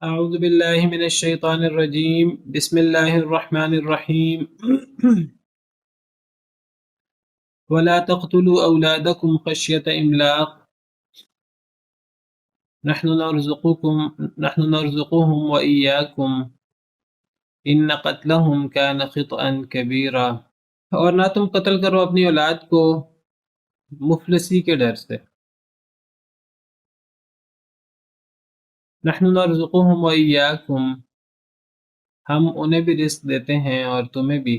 أعوذ بالله من الشيطان الرجيم بسم الله الرحمن الرحيم ولا تقتلوا أولادكم خشية إملاق نحن نرزقهم وإياكم إن قتلهم كان خطأ كبيرا. اور نہ تم قتل کرو اپنی اولاد کو مفلسی کے ڈر سے. نحن نرزقهم وإياكم، ہم انہیں بھی رزق دیتے ہیں اور تمہیں بھی.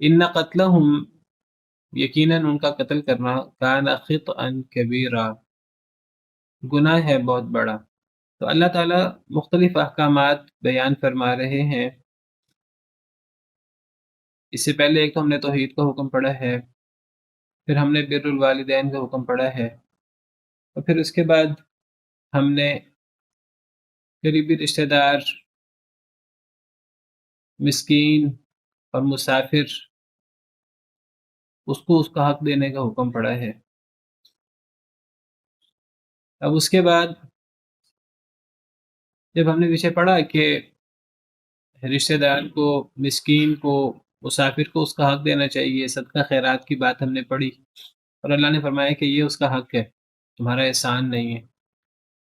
ان قتلہم، یقیناً ان کا قتل کرنا، کان خطأ کبیرا، گناہ ہے بہت بڑا. تو اللہ تعالیٰ مختلف احکامات بیان فرما رہے ہیں. اس سے پہلے ایک تو ہم نے توحید کا حکم پڑھا ہے، پھر ہم نے بر الوالدین کا حکم پڑھا ہے، اور پھر اس کے بعد ہم نے قریبی رشتہ دار، مسکین اور مسافر، اس کو اس کا حق دینے کا حکم پڑا ہے. اب اس کے بعد جب ہم نے پیچھے پڑھا کہ رشتہ دار کو، مسکین کو، مسافر کو اس کا حق دینا چاہیے، صدقہ خیرات کی بات ہم نے پڑھی، اور اللہ نے فرمایا کہ یہ اس کا حق ہے، تمہارا احسان نہیں ہے.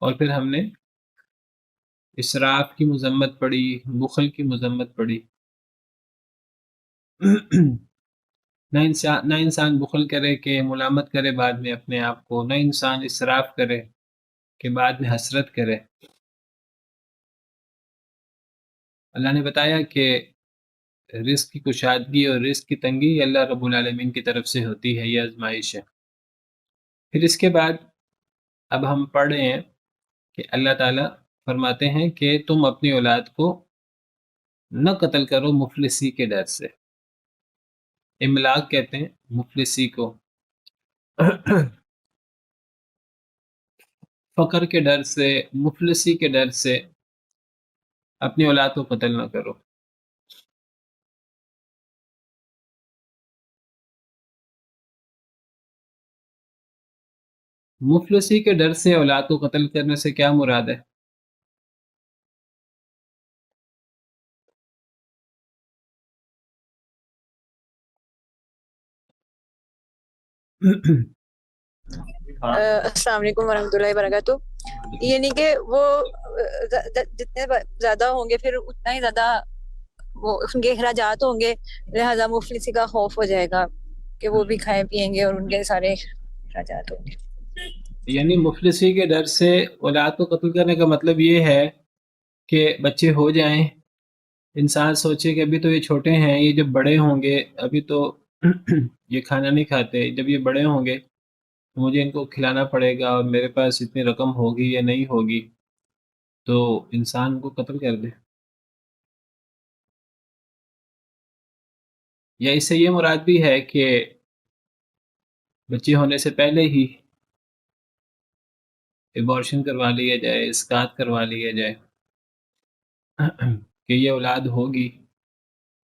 اور پھر ہم نے اسراف کی مذمت پڑھی، بخل کی مذمت پڑھی. نہ انسان بخل کرے کہ ملامت کرے بعد میں اپنے آپ کو، نہ انسان اسراف کرے کہ بعد میں حسرت کرے. اللہ نے بتایا کہ رزق کی کشادگی اور رزق کی تنگی اللہ رب العالمین کی طرف سے ہوتی ہے، یہ آزمائش ہے. پھر اس کے بعد اب ہم پڑھ رہے ہیں کہ اللہ تعالیٰ فرماتے ہیں کہ تم اپنی اولاد کو نہ قتل کرو مفلسی کے ڈر سے. املاق کہتے ہیں مفلسی کو. فقر کے ڈر سے، مفلسی کے ڈر سے اپنی اولاد کو قتل نہ کرو. مفلسی کے ڈر سے اولاد کو قتل کرنے سے کیا مراد ہے؟ السلام علیکم ورحمۃ اللہ وبرکاتہ. یعنی کہ وہ جتنے زیادہ ہوں گے پھر اتنا ہی زیادہ وہ ان کے اخراجات ہوں گے، لہذا مفلسی کا خوف ہو جائے گا کہ وہ بھی کھائیں پیئیں گے اور ان کے سارے اخراجات ہوں گے. یعنی مفلسی کے ڈر سے اولاد کو قتل کرنے کا مطلب یہ ہے کہ بچے ہو جائیں، انسان سوچے کہ ابھی تو یہ چھوٹے ہیں، یہ جب بڑے ہوں گے، ابھی تو یہ کھانا نہیں کھاتے، جب یہ بڑے ہوں گے تو مجھے ان کو کھلانا پڑے گا اور میرے پاس اتنی رقم ہوگی یا نہیں ہوگی، تو انسان کو قتل کر دے. یا اس سے یہ مراد بھی ہے کہ بچے ہونے سے پہلے ہی ایبارشن کروا لیا جائے، اسقاط کروا لیا جائے کہ یہ اولاد ہوگی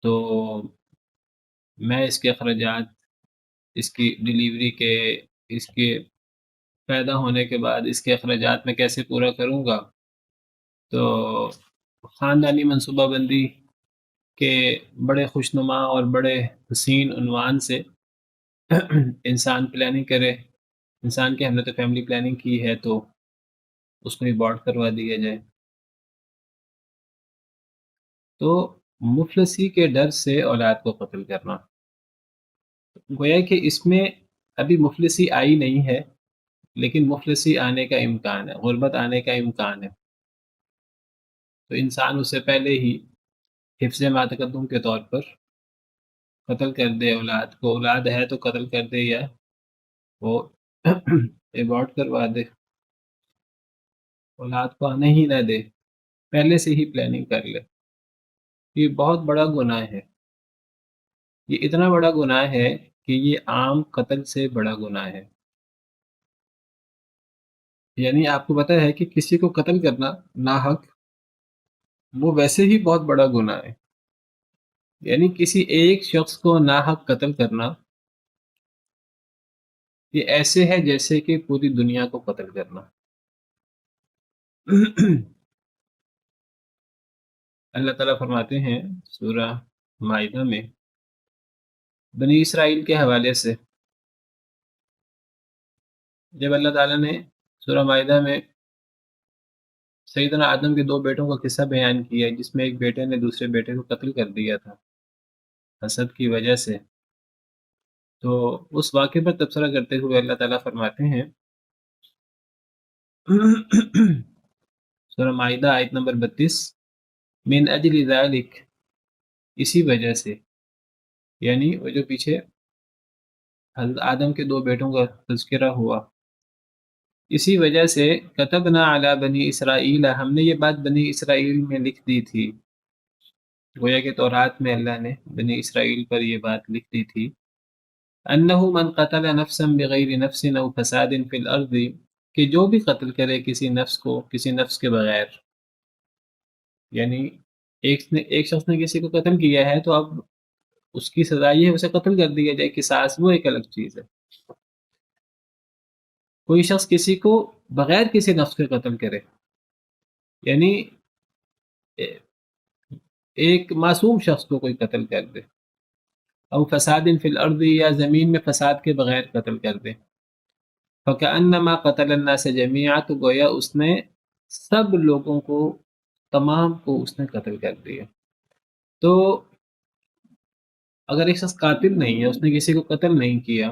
تو میں اس کے اخراجات، اس کی ڈیلیوری کے، اس کے پیدا ہونے کے بعد اس کے اخراجات میں کیسے پورا کروں گا. تو خاندانی منصوبہ بندی کے بڑے خوشنما اور بڑے حسین عنوان سے انسان پلاننگ کرے. انسان کی ہم نے تو فیملی پلاننگ کی ہے تو اس کو ابارٹ کروا دیا جائے. تو مفلسی کے ڈر سے اولاد کو قتل کرنا، گویا کہ اس میں ابھی مفلسی آئی نہیں ہے، لیکن مفلسی آنے کا امکان ہے، غربت آنے کا امکان ہے. تو انسان اس سے پہلے ہی حفظ ما تقدم کے طور پر قتل کر دے اولاد کو. اولاد ہے تو قتل کر دے یا وہ ایبارٹ کروا دے، اولاد کو آنے ہی نہ دے، پہلے سے ہی پلاننگ کر لے. یہ بہت بڑا گناہ ہے، یہ اتنا بڑا گناہ ہے کہ یہ عام قتل سے بڑا گناہ ہے. یعنی آپ کو پتہ ہے کہ کسی کو قتل کرنا ناحق، وہ ویسے ہی بہت بڑا گناہ ہے. یعنی کسی ایک شخص کو ناحق قتل کرنا یہ ایسے ہے جیسے کہ پوری دنیا کو قتل کرنا. اللہ تعالیٰ فرماتے ہیں سورہ مائدہ میں بنی اسرائیل کے حوالے سے، جب اللہ تعالیٰ نے سورہ مائدہ میں سیدنا آدم کے 2 بیٹوں کا قصہ بیان کیا، جس میں ایک بیٹے نے دوسرے بیٹے کو قتل کر دیا تھا حسد کی وجہ سے، تو اس واقعے پر تبصرہ کرتے ہوئے اللہ تعالیٰ فرماتے ہیں سورہ مائدہ آیت نمبر 32، من اجل ذالک، اسی وجہ سے، یعنی وہ جو پیچھے حضرت آدم کے 2 بیٹوں کا تذکرہ ہوا، اسی وجہ سے کتبنا علی بنی اسرائیل، ہم نے یہ بات بنی اسرائیل میں لکھ دی تھی، گویا کہ تورات میں اللہ نے بنی اسرائیل پر یہ بات لکھ دی تھی، انہ من قتل نفسا بغیر نفس او فساد فی الارض، کہ جو بھی قتل کرے کسی نفس کو کسی نفس کے بغیر، یعنی ایک شخص نے کسی کو قتل کیا ہے تو اب اس کی سزا یہ ہے اسے قتل کر دیا جائے، قصاص وہ ایک الگ چیز ہے۔ کوئی شخص کسی کو بغیر کسی نفس کے قتل کرے، یعنی ایک معصوم شخص کو کوئی قتل کر دے، او فساد فی الارض، یا زمین میں فساد کے بغیر قتل کر دے، فکأنما قتل الناس جمیعا، تو گویا اس نے سب لوگوں کو، تمام کو اس نے قتل کر دیا۔ تو اگر ایک شخص قاتل نہیں ہے، اس نے کسی کو قتل نہیں کیا،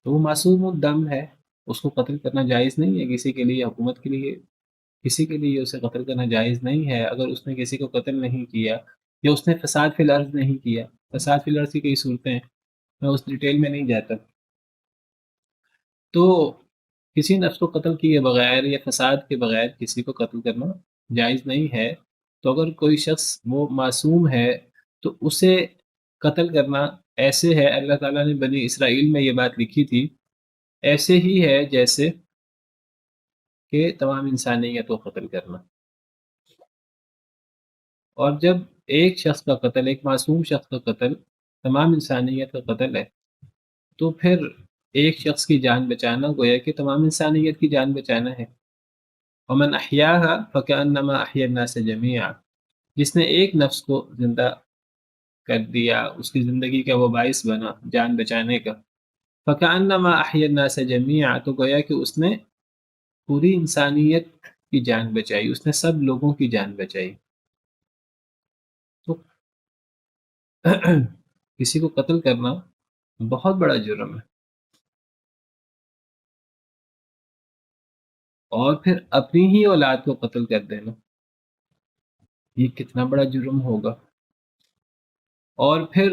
تو وہ معصوم الدم ہے، اس کو قتل کرنا جائز نہیں ہے، کسی کے لیے، حکومت کے لیے، کسی کے لیے اسے قتل کرنا جائز نہیں ہے اگر اس نے کسی کو قتل نہیں کیا، یا اس نے فساد فی الارض نہیں کیا۔ فساد فی الارض کی کئی صورتیں ہیں، میں اس ڈیٹیل میں نہیں جاتا۔ تو کسی نفس کو قتل کیے بغیر یا فساد کے بغیر کسی کو قتل کرنا جائز نہیں ہے۔ تو اگر کوئی شخص وہ معصوم ہے تو اسے قتل کرنا ایسے ہے، اللہ تعالیٰ نے بنی اسرائیل میں یہ بات لکھی تھی، ایسے ہی ہے جیسے کہ تمام انسانیت کو قتل کرنا۔ اور جب ایک شخص کا قتل، ایک معصوم شخص کا قتل تمام انسانیت کا قتل ہے، تو پھر ایک شخص کی جان بچانا گویا کہ تمام انسانیت کی جان بچانا ہے۔ ومن احیاها فکأنما احیا الناس جمیعا، جس نے ایک نفس کو زندہ کر دیا، اس کی زندگی کا وہ باعث بنا جان بچانے کا، فکأنما احیا الناس جمیعا، تو گویا کہ اس نے پوری انسانیت کی جان بچائی، اس نے سب لوگوں کی جان بچائی۔ تو کسی کو قتل کرنا بہت بڑا جرم ہے، اور پھر اپنی ہی اولاد کو قتل کر دینا، یہ کتنا بڑا جرم ہوگا۔ اور پھر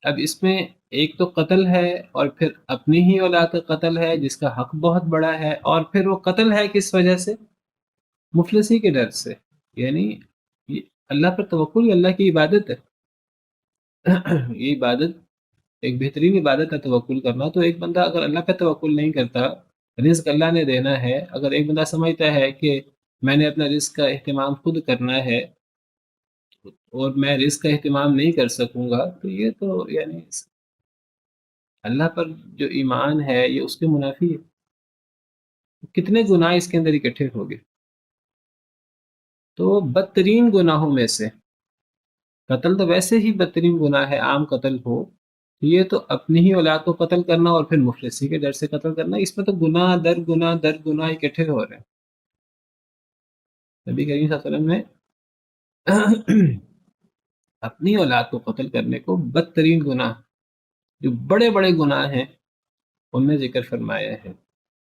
اب اس میں ایک تو قتل ہے، اور پھر اپنی ہی اولاد کا قتل ہے جس کا حق بہت بڑا ہے، اور پھر وہ قتل ہے کس وجہ سے؟ مفلسی کے ڈر سے، یعنی یہ اللہ پر توکل، اللہ کی عبادت ہے۔ یہ عبادت ایک بہترین عبادت ہے، توکل کرنا۔ تو ایک بندہ اگر اللہ پہ توکل نہیں کرتا، رزق اللہ نے دینا ہے، اگر ایک بندہ سمجھتا ہے کہ میں نے اپنا رزق کا اہتمام خود کرنا ہے اور میں رزق کا اہتمام نہیں کر سکوں گا، تو یہ تو یعنی اللہ پر جو ایمان ہے یہ اس کے منافی ہے۔ کتنے گناہ اس کے اندر اکٹھے ہو گئے۔ تو بدترین گناہوں میں سے قتل تو ویسے ہی بدترین گناہ ہے، عام قتل ہو، یہ تو اپنی ہی اولاد کو قتل کرنا اور پھر مفلسی کے ڈر سے قتل کرنا، اس میں تو گناہ در گناہ در گناہ اکٹھے ہو رہے ہیں۔ نبی کریم صلی اللہ علیہ وسلم نے اپنی اولاد کو قتل کرنے کو بدترین گناہ، جو بڑے بڑے گناہ ہیں ان میں ذکر فرمایا ہے۔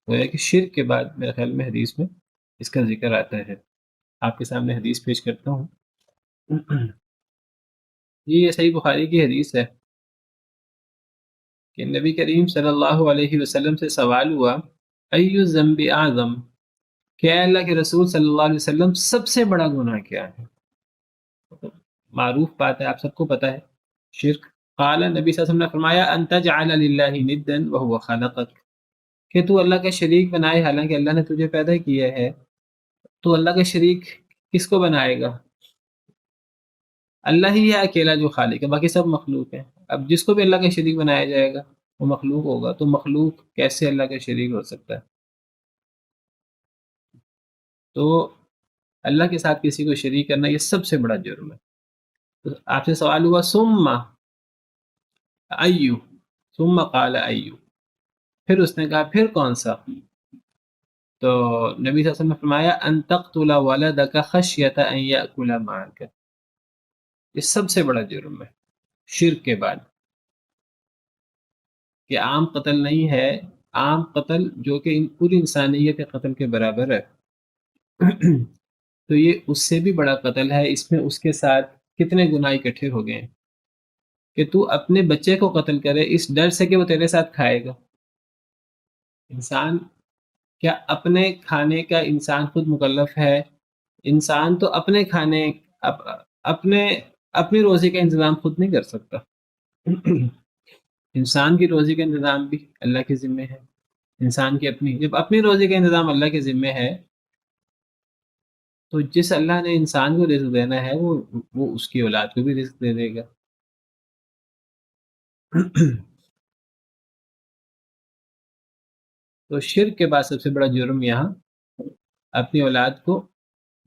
گویا کہ شرک کے بعد میرے خیال میں حدیث میں اس کا ذکر آتا ہے۔ آپ کے سامنے حدیث پیش کرتا ہوں۔ یہ صحیح بخاری کی حدیث ہے کہ نبی کریم صلی اللہ علیہ وسلم سے سوال ہوا، ای الذنب اعظم، کہ اے اللہ کے رسول صلی اللہ علیہ وسلم سب سے بڑا گناہ کیا ہے؟ معروف بات ہے، آپ سب کو پتہ ہے، شرک۔ قال، نبی صلی اللہ علیہ وسلم نے فرمایا، ان تجعل للہ ندا وهو خلقک، کہ تو اللہ کا شریک بنائے حالانکہ اللہ نے تجھے پیدا کیا ہے۔ تو اللہ کا شریک کس کو بنائے گا؟ اللہ ہی ہے اکیلا جو خالق ہے، باقی سب مخلوق ہے۔ اب جس کو بھی اللہ کا شریک بنایا جائے گا وہ مخلوق ہوگا، تو مخلوق کیسے اللہ کا شریک ہو سکتا ہے؟ تو اللہ کے ساتھ کسی کو شریک کرنا یہ سب سے بڑا جرم ہے. تو آپ سے سوال ہوا ثم ایو، ثم قال ایو، پھر اس نے کہا پھر کون سا؟ تو نبی صلی اللہ علیہ وسلم نے فرمایا ان تقتل ولدک خشیۃ ان یأکل معک، یہ سب سے بڑا جرم ہے شرک کے بعد. کہ عام قتل نہیں ہے، عام قتل جو کہ پوری انسانیت کے قتل کے برابر ہے. تو یہ اس سے بھی بڑا قتل ہے. اس میں اس کے ساتھ کتنے گناہ اکٹھے ہو گئے ہیں کہ تو اپنے بچے کو قتل کرے اس ڈر سے کہ وہ تیرے ساتھ کھائے گا. انسان کیا اپنے کھانے کا انسان خود مکلف ہے؟ انسان تو اپنے کھانے اپنے اپنی روزی کا انتظام خود نہیں کر سکتا. انسان کی روزی کا انتظام بھی اللہ کے ذمے ہے. انسان کی جب اپنی روزی کا انتظام اللہ کے ذمے ہے تو جس اللہ نے انسان کو رزق دینا ہے وہ اس کی اولاد کو بھی رزق دے دے گا. تو شرک کے بعد سب سے بڑا جرم یہاں اپنی اولاد کو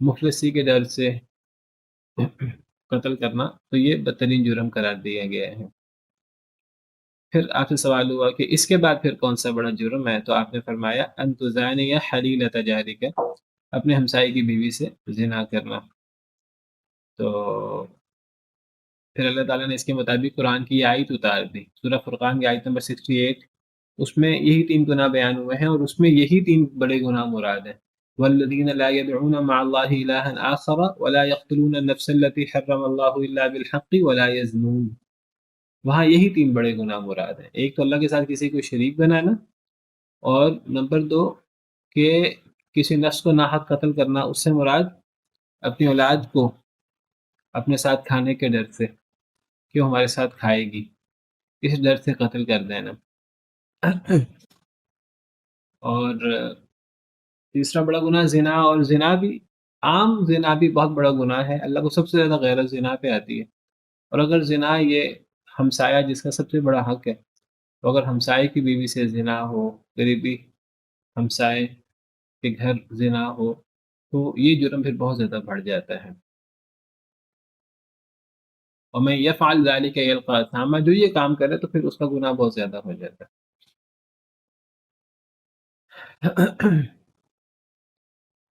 مفلسی کے ڈر سے قتل کرنا، تو یہ بدترین جرم قرار دیا گیا ہے. پھر آپ سے سوال ہوا کہ اس کے بعد پھر کون سا بڑا جرم ہے؟ تو آپ نے فرمایا ان تزانی حلیلۃ جارک، اپنے ہمسائے کی بیوی سے زنا کرنا. تو پھر اللہ تعالیٰ نے اس کے مطابق قرآن کی آیت اتار دی، سورہ فرقان کی آیت نمبر 68. اس میں یہی 3 گناہ بیان ہوئے ہیں اور اس میں یہی 3 بڑے گناہ مراد ہیں. والذین لا يدعون مع اللہ الہا آخر ولا يقتلون النفس التي حرم اللہ الا بالحق ولا يزنون. وہاں یہی 3 بڑے گناہ مراد ہیں. ایک تو اللہ کے ساتھ کسی کو شریک بنانا، اور نمبر 2 کہ کسی نفس کو ناحق قتل کرنا. اس سے مراد اپنی اولاد کو اپنے ساتھ کھانے کے ڈر سے کہ وہ ہمارے ساتھ کھائے گی، اس ڈر سے قتل کر دینا. اور تیسرا بڑا گناہ زنا، اور زنا بھی عام زنا بھی بہت بڑا گناہ ہے. اللہ کو سب سے زیادہ غیرت زنا پہ آتی ہے. اور اگر زنا یہ ہمسایہ جس کا سب سے بڑا حق ہے، تو اگر ہمسائے کی بیوی سے زنا ہو، قریبی ہمسائے کے گھر زنا ہو، تو یہ جرم پھر بہت زیادہ بڑھ جاتا ہے. اور میں یفعل ذلک یلقی اثاما، جو یہ کام کرے تو پھر اس کا گناہ بہت زیادہ ہو جاتا ہے.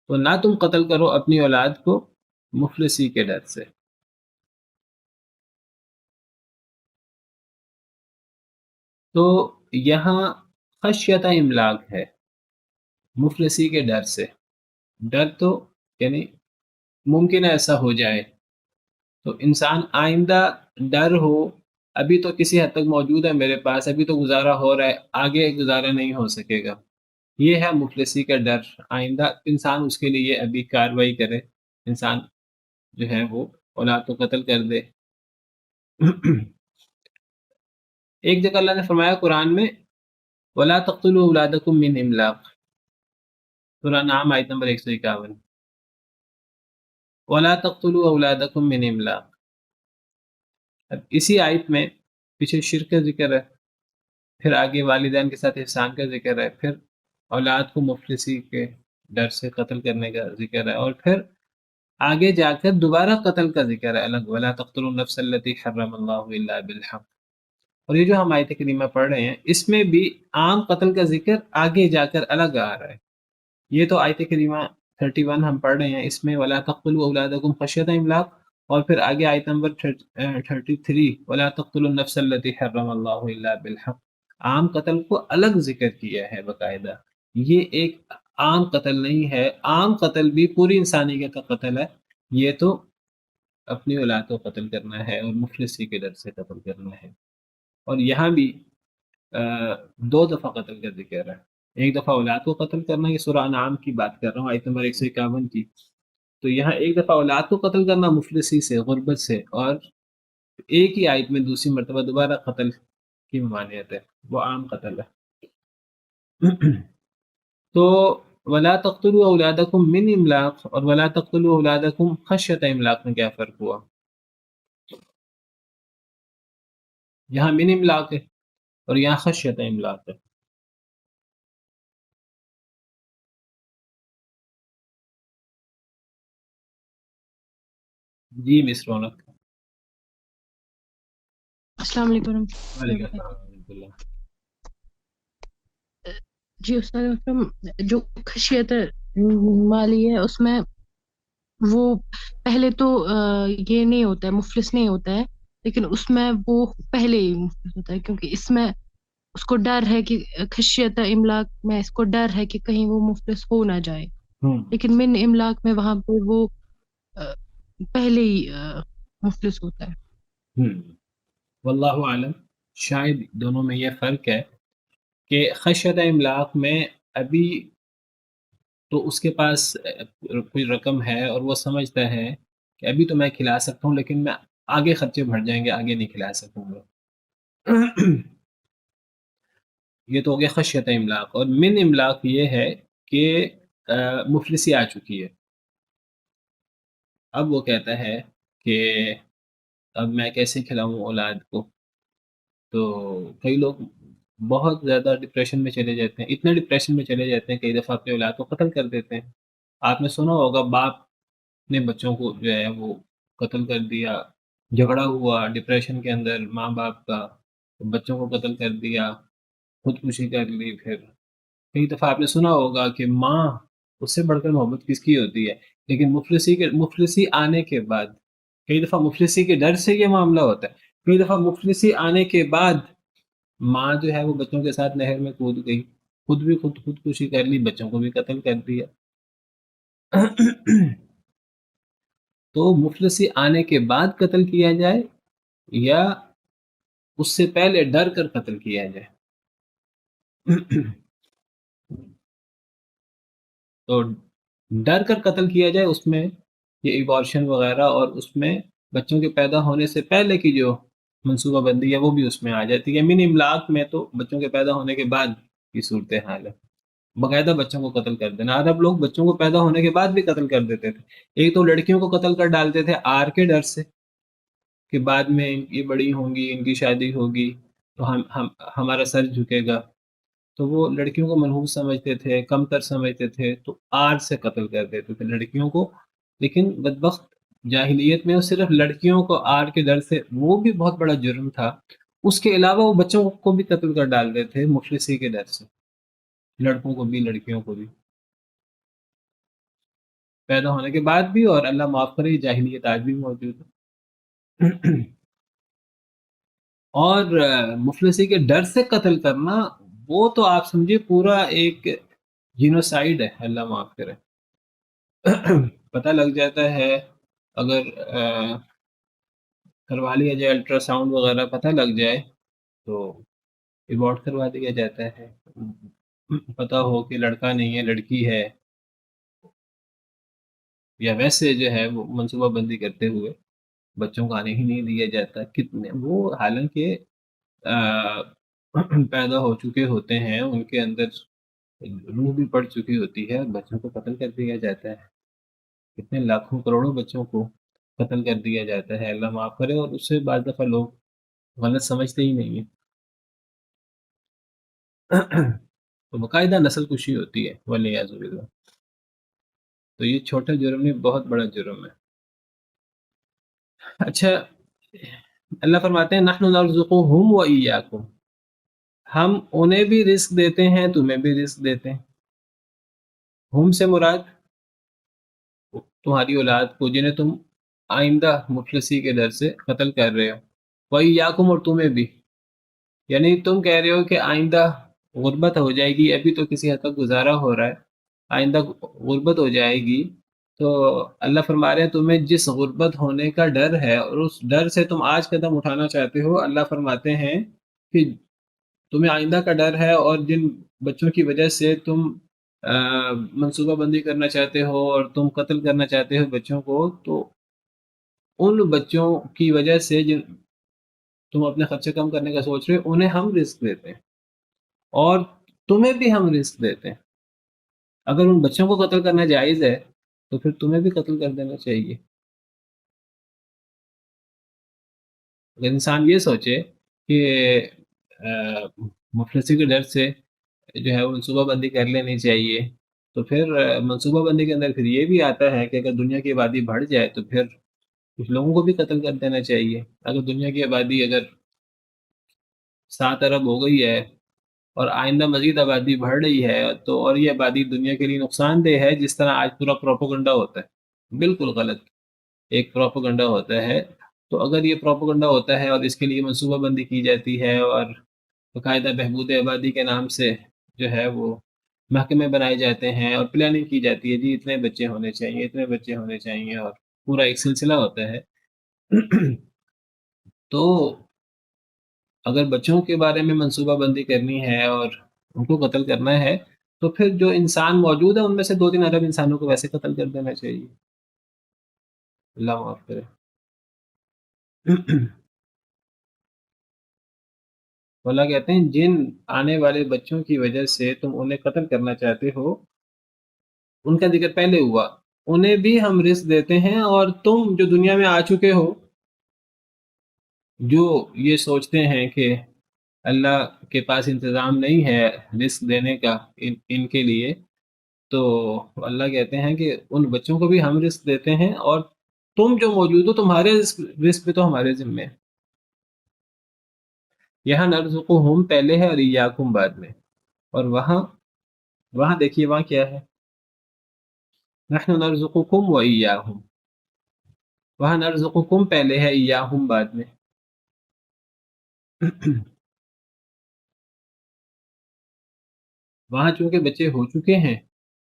تو نہ تم قتل کرو اپنی اولاد کو مفلسی کے ڈر سے. تو یہاں خشیت املاک ہے، مفلسی کے ڈر سے. ڈر تو یعنی ممکن ہے ایسا ہو جائے، تو انسان آئندہ ڈر ہو ابھی تو کسی حد تک موجود ہے میرے پاس، ابھی تو گزارا ہو رہا ہے، آگے گزارا نہیں ہو سکے گا. یہ ہے مفلسی کا ڈر. آئندہ انسان اس کے لیے ابھی کارروائی کرے، انسان جو ہے وہ اولاد کو قتل کر دے. ایک جگہ اللہ نے فرمایا قرآن میں وَلَا تَقْتُلُوا أَوْلَادَكُم مِّنْ إِمْلَاقٍ، سورہ نام آیت نمبر 151. وَلَا تَقْتُلُوا أَوْلَادَكُم مِّنْ إِمْلَاقٍ. اب اسی آیت میں پیچھے شرک کا ذکر ہے، پھر آگے والدین کے ساتھ احسان کا ذکر ہے، پھر اولاد کو مفلسی کے ڈر سے قتل کرنے کا ذکر ہے، اور پھر آگے جا کر دوبارہ قتل کا ذکر ہے الگ، وَلَا تَقْتُلُوا النَّفْسَ الَّتِي حَرَّمَ اللَّهُ إِلَّا بِالْحَقِّ. اور یہ جو ہم آیت کریمہ پڑھ رہے ہیں اس میں بھی عام قتل کا ذکر آگے جا کر الگ آ رہا ہے. یہ تو آیت کریمہ 31 ہم پڑھ رہے ہیں، اس میں وَلَا تَقْتُلُوا أَوْلَادَكُمْ خَشْيَةَ إِمْلَاقٍ، اور پھر آگے آیت نمبر 33 وَلَا تَقْتُلُوا النَّفْسَ الَّتِي حَرَّمَ اللَّهُ إِلَّا بِالْحَقِّ. عام قتل کو الگ ذکر کیا ہے باقاعدہ. یہ ایک عام قتل نہیں ہے. عام قتل بھی پوری انسانیت کا قتل ہے، یہ تو اپنی اولاد کو قتل کرنا ہے اور مفلسی کے ڈر سے قتل کرنا ہے. اور یہاں بھی 2 دفعہ قتل کا ذکر ہے. ایک دفعہ اولاد کو قتل کرنا، یہ سورہ انعام کی بات کر رہا ہوں آیت نمبر 151 کی. تو یہاں ایک دفعہ اولاد کو قتل کرنا مفلسی سے، غربت سے، اور ایک ہی آیت میں دوسری مرتبہ دوبارہ قتل کی ممانعت ہے، وہ عام قتل ہے. تو وَلَا تَقْتُلُوا أَوْلَادَكُم مِّنْ إِمْلَاقٍ اور وَلَا تَقْتُلُوا أَوْلَادَكُمْ خَشْيَةَ إِمْلَاقٍ میں کیا فرق ہوا؟ یہاں من املاق ہے اور یہاں خشیت املاق ہے. جی مس رونق. السلام علیکم ورحمۃ اللہ وعلیکم السلام وبرکاتہ. ورحمۃ اللہ. جی استاد اکرم، جو خشیت مالی ہے اس میں وہ پہلے تو یہ نہیں ہوتا ہے، مفلس نہیں ہوتا ہے، لیکن اس میں وہ پہلے ہی مفلس ہوتا ہے، کیونکہ اس میں اس کو ڈر ہے کہ خشیت املاک میں اس کو ڈر ہے کہ کہیں وہ مفلس ہو نہ جائے، ہوں لیکن من املاک میں وہاں پہ وہ پہلے ہی مفلس ہوتا ہے. واللہ عالم. شاید دونوں میں یہ فرق ہے کہ خشیت املاق میں ابھی تو اس کے پاس کوئی رقم ہے اور وہ سمجھتا ہے کہ ابھی تو میں کھلا سکتا ہوں، لیکن میں آگے خرچے بڑھ جائیں گے، آگے نہیں کھلا سکوں گا. یہ تو ہو گیا خشیت املاق. اور من املاق یہ ہے کہ مفلسی آ چکی ہے. اب وہ کہتا ہے کہ اب میں کیسے کھلاؤں اولاد کو. تو کئی لوگ بہت زیادہ ڈپریشن میں چلے جاتے ہیں، اتنے ڈپریشن میں چلے جاتے ہیں کئی دفعہ اپنے اولاد کو قتل کر دیتے ہیں. آپ نے سنا ہوگا باپ نے بچوں کو جو ہے وہ قتل کر دیا، جھگڑا ہوا ڈپریشن کے اندر ماں باپ کا، بچوں کو قتل کر دیا، خودکشی کر لی. پھر کئی دفعہ آپ نے سنا ہوگا کہ ماں اس سے بڑھ کر محبت کس کی ہوتی ہے. لیکن مفلسی آنے کے بعد، کئی دفعہ مفلسی کے ڈر سے یہ معاملہ ہوتا ہے. کئی دفعہ مفلسی آنے کے بعد ماں جو ہے وہ بچوں کے ساتھ نہر میں کود گئی، خود بھی خودکشی کر لی، بچوں کو بھی قتل کر دیا. تو مفلسی آنے کے بعد قتل کیا جائے یا اس سے پہلے ڈر کر قتل کیا جائے. تو ڈر کر قتل کیا جائے، اس میں یہ ایبارشن وغیرہ اور اس میں بچوں کے پیدا ہونے سے پہلے کی جو منصوبہ بندی ہے وہ بھی اس میں آ جاتی ہے. من املاک میں تو بچوں کے پیدا ہونے کے بعد کی صورتحال ہے، باقاعدہ بچوں کو قتل کر دینا. عرب لوگ بچوں کو پیدا ہونے کے بعد بھی قتل کر دیتے تھے. ایک تو لڑکیوں کو قتل کر ڈالتے تھے آر کے ڈر سے کہ بعد میں یہ بڑی ہوں گی، ان کی شادی ہوگی تو ہمارا سر جھکے گا. تو وہ لڑکیوں کو منحوس سمجھتے تھے، کمتر سمجھتے تھے، تو آر سے قتل کر دیتے تھے لڑکیوں کو. لیکن بدبخت جاہلیت میں وہ صرف لڑکیوں کو آر کے ڈر سے، وہ بھی بہت بڑا جرم تھا. اس کے علاوہ وہ بچوں کو بھی قتل کر ڈالتے تھے مفلسی کے ڈر سے، لڑکوں کو بھی لڑکیوں کو بھی پیدا ہونے کے بعد بھی. اور اللہ معاف کرے جاہلیت آج بھی موجود ہے. اور مفلسی کے ڈر سے قتل کرنا وہ تو آپ سمجھے پورا ایک جینوسائیڈ ہے، اللہ معاف کرے. پتہ لگ جاتا ہے اگر کروا لیا جائے الٹرا ساؤنڈ وغیرہ، پتہ لگ جائے تو ایبارٹ کروا دیا جاتا ہے. پتہ ہو کہ لڑکا نہیں ہے لڑکی ہے، یا ویسے جو ہے وہ منصوبہ بندی کرتے ہوئے بچوں کو آنے ہی نہیں دیا جاتا. کتنے وہ حالانکہ پیدا ہو چکے ہوتے ہیں، ان کے اندر روح بھی پڑ چکی ہوتی ہے، بچوں کو قتل کر دیا جاتا ہے. کتنے لاکھوں کروڑوں بچوں کو قتل کر دیا جاتا ہے، اللہ معاف کرے. اور اس سے بعض دفعہ لوگ غلط سمجھتے ہی نہیں ہیں. تو باقاعدہ نسل کشی ہوتی ہے والعیاذ باللہ. تو یہ چھوٹا جرم نہیں، بہت بڑا جرم ہے. اچھا، اللہ فرماتے ہیں نحن نرزقهم وإياكم، ہم انہیں بھی رزق دیتے ہیں، تمہیں بھی رزق دیتے ہیں. ہم سے مراد تمہاری اولاد کو جنہیں تم آئندہ مفلسی کے ڈر سے قتل کر رہے ہو. وإياكم، اور تمہیں بھی. یعنی تم کہہ رہے ہو کہ آئندہ غربت ہو جائے گی، ابھی تو کسی حد تک گزارا ہو رہا ہے، آئندہ غربت ہو جائے گی. تو اللہ فرما رہے ہیں تمہیں جس غربت ہونے کا ڈر ہے اور اس ڈر سے تم آج قدم اٹھانا چاہتے ہو، اللہ فرماتے ہیں کہ تمہیں آئندہ کا ڈر ہے، اور جن بچوں کی وجہ سے تم منصوبہ بندی کرنا چاہتے ہو اور تم قتل کرنا چاہتے ہو بچوں کو، تو ان بچوں کی وجہ سے جن تم اپنے خرچے کم کرنے کا سوچ رہے ہو انہیں ہم رزق دیتے ہیں، اور تمہیں بھی ہم رزق دیتے ہیں. اگر ان بچوں کو قتل کرنا جائز ہے تو پھر تمہیں بھی قتل کر دینا چاہیے. اگر انسان یہ سوچے کہ مفلسی کے ڈر سے جو ہے وہ منصوبہ بندی کر لینی چاہیے، تو پھر منصوبہ بندی کے اندر پھر یہ بھی آتا ہے کہ اگر دنیا کی آبادی بڑھ جائے تو پھر کچھ لوگوں کو بھی قتل کر دینا چاہیے. اگر دنیا کی آبادی اگر 7 ارب ہو گئی ہے اور آئندہ مزید آبادی بڑھ رہی ہے تو، اور یہ آبادی دنیا کے لیے نقصان دہ ہے، جس طرح آج پورا پروپیگنڈا ہوتا ہے، بالکل غلط ایک پروپیگنڈا ہوتا ہے. تو اگر یہ پروپیگنڈا ہوتا ہے اور اس کے لیے منصوبہ بندی کی جاتی ہے اور باقاعدہ بہبود آبادی کے نام سے جو ہے وہ محکمے بنائے جاتے ہیں اور پلاننگ کی جاتی ہے، جی اتنے بچے ہونے چاہیے، اتنے بچے ہونے چاہیے، اور پورا ایک سلسلہ ہوتا ہے. تو اگر بچوں کے بارے میں منصوبہ بندی کرنی ہے اور ان کو قتل کرنا ہے تو پھر جو انسان موجود ہے ان میں سے 2-3 ارب انسانوں کو ویسے قتل کر دینا چاہیے. اللہ معاف کرے. اللہ کہتے ہیں جن آنے والے بچوں کی وجہ سے تم انہیں قتل کرنا چاہتے ہو، ان کا ذکر پہلے ہوا، انہیں بھی ہم رزق دیتے ہیں، اور تم جو دنیا میں آ چکے ہو، جو یہ سوچتے ہیں کہ اللہ کے پاس انتظام نہیں ہے رزق دینے کا ان کے لیے، تو اللہ کہتے ہیں کہ ان بچوں کو بھی ہم رزق دیتے ہیں، اور تم جو موجود ہو تمہارے رزق بھی تو ہمارے ذمے ہے. یہاں نرزقہم پہلے ہے اور ایاکم بعد میں، اور وہاں دیکھیے وہاں کیا ہے، نحن نرزقکم و ایاہم. وہاں نرزقکم پہلے ہے، ایاہم بعد میں. وہاں چونکہ بچے ہو چکے ہیں،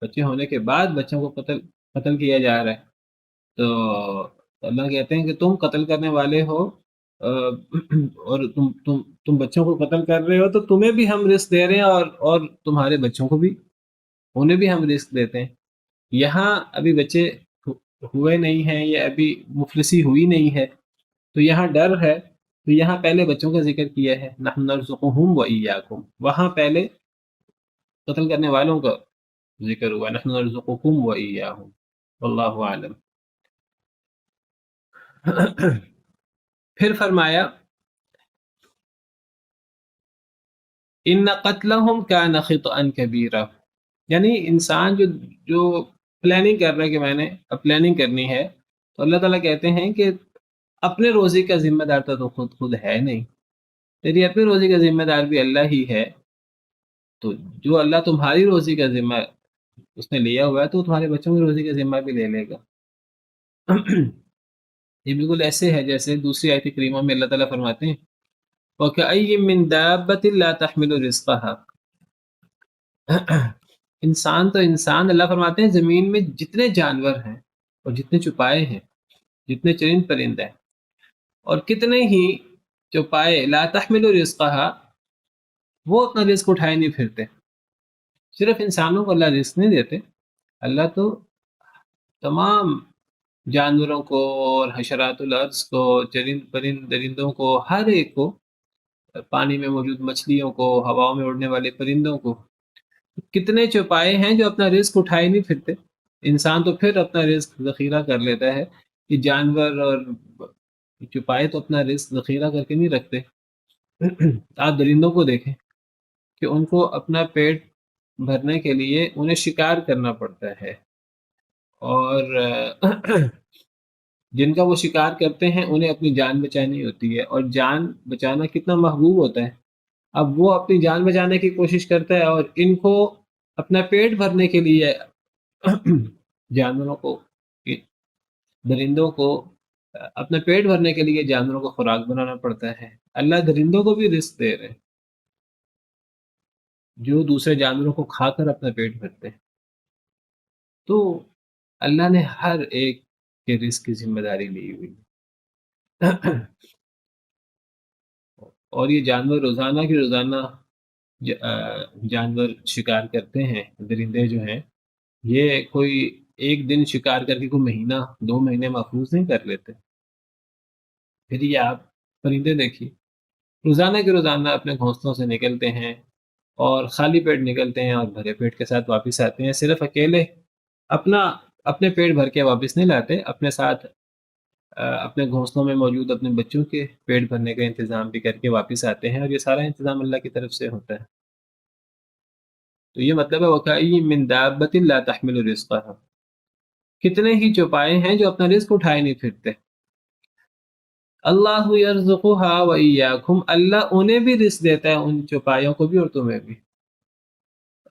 بچے ہونے کے بعد بچوں کو قتل کیا جا رہا ہے، تو اللہ کہتے ہیں کہ تم قتل کرنے والے ہو، اور تم بچوں کو قتل کر رہے ہو، تو تمہیں بھی ہم رزق دے رہے ہیں، اور تمہارے بچوں کو بھی، انہیں بھی ہم رزق دیتے ہیں. یہاں ابھی بچے ہوئے نہیں ہیں، یا ابھی مفلسی ہوئی نہیں ہے، تو یہاں ڈر ہے، تو یہاں پہلے بچوں کا ذکر کیا ہے، نحن نرزقہم و ایاکم. وہاں پہلے قتل کرنے والوں کا ذکر ہوا، نحن نرزقکم و ایاہم. واللہ عالم. پھر فرمایا ان قتلہم کان خطأ کبیرا، یعنی انسان جو پلاننگ کر رہا ہے کہ میں نے اب پلاننگ کرنی ہے، تو اللہ تعالیٰ کہتے ہیں کہ اپنے روزی کا ذمہ دار تو خود ہے نہیں، تیری اپنی روزی کا ذمہ دار بھی اللہ ہی ہے. تو جو اللہ تمہاری روزی کا ذمہ اس نے لیا ہوا ہے، تو تمہارے بچوں کی روزی کا ذمہ بھی لے لے گا. یہ بالکل ایسے ہے جیسے دوسری آیت کریمہ میں اللہ تعالیٰ فرماتے ہیں وَكَأَيٍّ مِّن دَابَّةٍ لَا تَحْمِلُ رِزْقَهَا. انسان تو انسان، اللہ فرماتے ہیں زمین میں جتنے جانور ہیں اور جتنے چوپائے ہیں، جتنے چرند پرند ہیں، اور کتنے ہی چوپائے لا تحمل رزقها، وہ اپنا رزق اٹھائے نہیں پھرتے. صرف انسانوں کو اللہ رزق نہیں دیتے، اللہ تو تمام جانوروں کو اور حشرات الارض کو، چرند پرند درندوں کو، ہر ایک کو، پانی میں موجود مچھلیوں کو، ہواؤں میں اڑنے والے پرندوں کو، کتنے چوپائے ہیں جو اپنا رزق اٹھائے نہیں پھرتے. انسان تو پھر اپنا رزق ذخیرہ کر لیتا ہے، کہ جانور اور چوپائے تو اپنا رزق ذخیرہ کر کے نہیں رکھتے. آپ درندوں کو دیکھیں کہ ان کو اپنا پیٹ بھرنے کے لیے انہیں شکار کرنا پڑتا ہے، اور جن کا وہ شکار کرتے ہیں انہیں اپنی جان بچانی ہوتی ہے، اور جان بچانا کتنا محبوب ہوتا ہے. اب وہ اپنی جان بچانے کی کوشش کرتا ہے، اور ان کو اپنا پیٹ بھرنے کے لیے جانوروں کو، درندوں کو اپنا پیٹ بھرنے کے لیے جانوروں کو خوراک بنانا پڑتا ہے. اللہ درندوں کو بھی رزق دے رہے ہیں جو دوسرے جانوروں کو کھا کر اپنا پیٹ بھرتے ہیں. تو اللہ نے ہر ایک کے رزق کی ذمہ داری لی ہوئی. اور یہ جانور روزانہ کی روزانہ جانور شکار کرتے ہیں، درندے جو ہیں یہ کوئی ایک دن شکار کر کے کوئی مہینہ 2 مہینے محفوظ نہیں کر لیتے. پھر یہ آپ پرندے دیکھیے روزانہ کے روزانہ اپنے گھونسلوں سے نکلتے ہیں، اور خالی پیٹ نکلتے ہیں اور بھرے پیٹ کے ساتھ واپس آتے ہیں. صرف اکیلے اپنے پیٹ بھر کے واپس نہیں لاتے، اپنے ساتھ اپنے گھونسلوں میں موجود اپنے بچوں کے پیٹ بھرنے کا انتظام بھی کر کے واپس آتے ہیں، اور یہ سارا انتظام اللہ کی طرف سے ہوتا ہے. تو یہ مطلب ہے وَكَأَيٍّ مِّن دَابَّةٍ لَا تَحْمِلُ رِزْقَهَا، کتنے ہی چوپائے ہیں جو اپنا رزق اٹھائے نہیں پھرتے. اللہ یرزقھا و ایاکم، اللہ انہیں بھی رزق دیتا ہے، ان چوپایوں کو بھی اور تمہیں بھی۔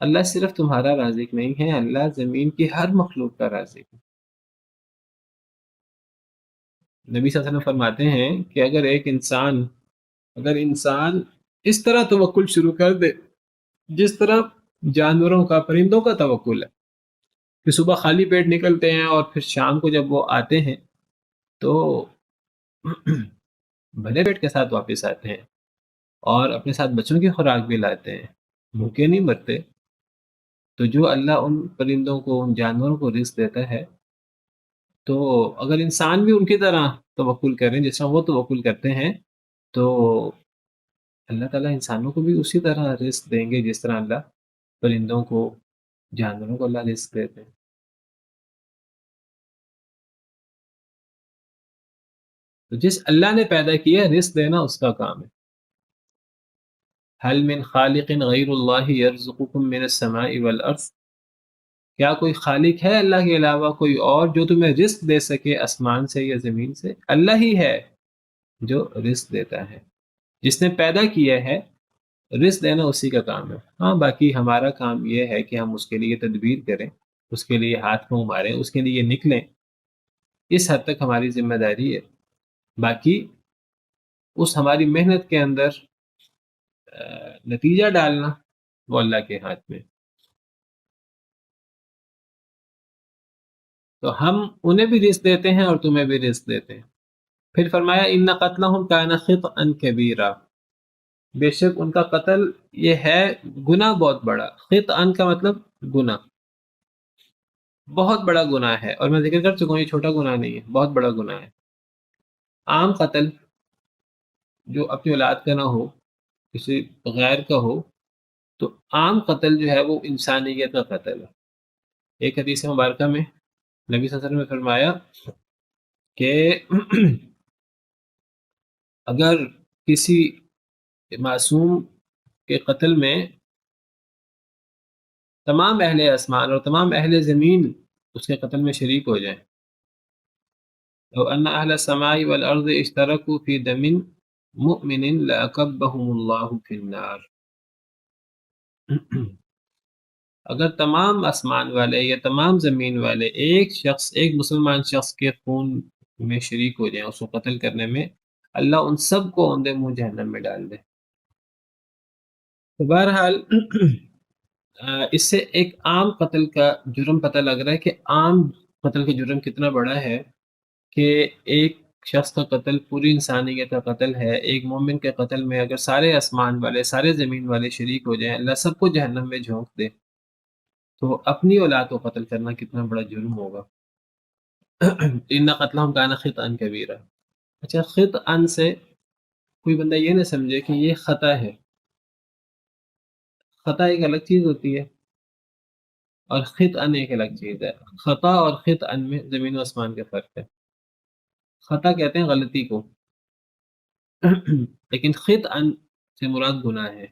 اللہ صرف تمہارا رازق نہیں ہے، اللہ زمین کی ہر مخلوق کا رازق ہے۔ نبی صلی اللہ علیہ وسلم فرماتے ہیں کہ اگر انسان اس طرح توکل شروع کر دے جس طرح جانوروں کا، پرندوں کا توکل ہے، کہ صبح خالی پیٹ نکلتے ہیں اور پھر شام کو جب وہ آتے ہیں تو بھرے پیٹ کے ساتھ واپس آتے ہیں اور اپنے ساتھ بچوں کی خوراک بھی لاتے ہیں، بھوکے نہیں مرتے۔ تو جو اللہ ان پرندوں کو، ان جانوروں کو رزق دیتا ہے، تو اگر انسان بھی ان کی طرح توکل کریں جس طرح وہ توکل کرتے ہیں، تو اللہ تعالیٰ انسانوں کو بھی اسی طرح رزق دیں گے جس طرح اللہ پرندوں کو، جانوروں کو اللہ رزق دیتے ہیں۔ تو جس اللہ نے پیدا کیا ہے، رزق دینا اس کا کام ہے۔ هل من خالق غیر اللہ یرزقکم من السماء والارض، کیا کوئی خالق ہے اللہ کے علاوہ کوئی اور جو تمہیں رزق دے سکے آسمان سے یا زمین سے؟ اللہ ہی ہے جو رزق دیتا ہے، جس نے پیدا کیا ہے، رزق دینا اسی کا کام ہے۔ ہاں، باقی ہمارا کام یہ ہے کہ ہم اس کے لیے تدبیر کریں، اس کے لیے ہاتھ پاؤں ماریں، اس کے لیے نکلیں، اس حد تک ہماری ذمہ داری ہے۔ باقی اس ہماری محنت کے اندر نتیجہ ڈالنا وہ اللہ کے ہاتھ میں۔ تو ہم انہیں بھی رزق دیتے ہیں اور تمہیں بھی رزق دیتے ہیں۔ پھر فرمایا ان قتلہم کان خطئا کبیرا، بے شک ان کا قتل یہ ہے گناہ بہت بڑا۔ خطئا کا مطلب گناہ، بہت بڑا گناہ ہے، اور میں ذکر کر چکا ہوں یہ چھوٹا گناہ نہیں ہے، بہت بڑا گناہ ہے۔ عام قتل جو اپنی اولاد کا نہ ہو، کسی غیر کا ہو، تو عام قتل جو ہے وہ انسانیت کا قتل ہے۔ ایک حدیث مبارکہ میں نبی صلی اللہ علیہ وسلم نے فرمایا کہ اگر کسی معصوم کے قتل میں تمام اہل آسمان اور تمام اہل زمین اس کے قتل میں شریک ہو جائیں، لو ان اہل السماء والارض اشترکوا فی دم مؤمن لاکبہم اللہ فی النار، اگر تمام آسمان والے یا تمام زمین والے ایک مسلمان شخص کے خون میں شریک ہو جائیں، اس کو قتل کرنے میں، اللہ ان سب کو اوندے منہ جہنم میں ڈال دے۔ تو بہرحال اس سے ایک عام قتل کا جرم پتہ لگ رہا ہے کہ عام قتل کا جرم کتنا بڑا ہے، کہ ایک شخص کا قتل پوری انسانیت کا قتل ہے۔ ایک مومن کے قتل میں اگر سارے آسمان والے، سارے زمین والے شریک ہو جائیں، اللہ سب کو جہنم میں جھونک دے، تو اپنی اولاد کو قتل کرنا کتنا بڑا جرم ہوگا۔ ان قتلہم کان خطئا کبیرا۔ اچھا، خطئا سے کوئی بندہ یہ نہ سمجھے کہ یہ خطا ہے۔ خطا ایک الگ چیز ہوتی ہے اور خطأ ایک الگ چیز ہے۔ خطا اور خطأ میں زمین و آسمان کا فرق ہے۔ خطا کہتے ہیں غلطی کو، لیکن خطأ سے مراد گناہ ہے۔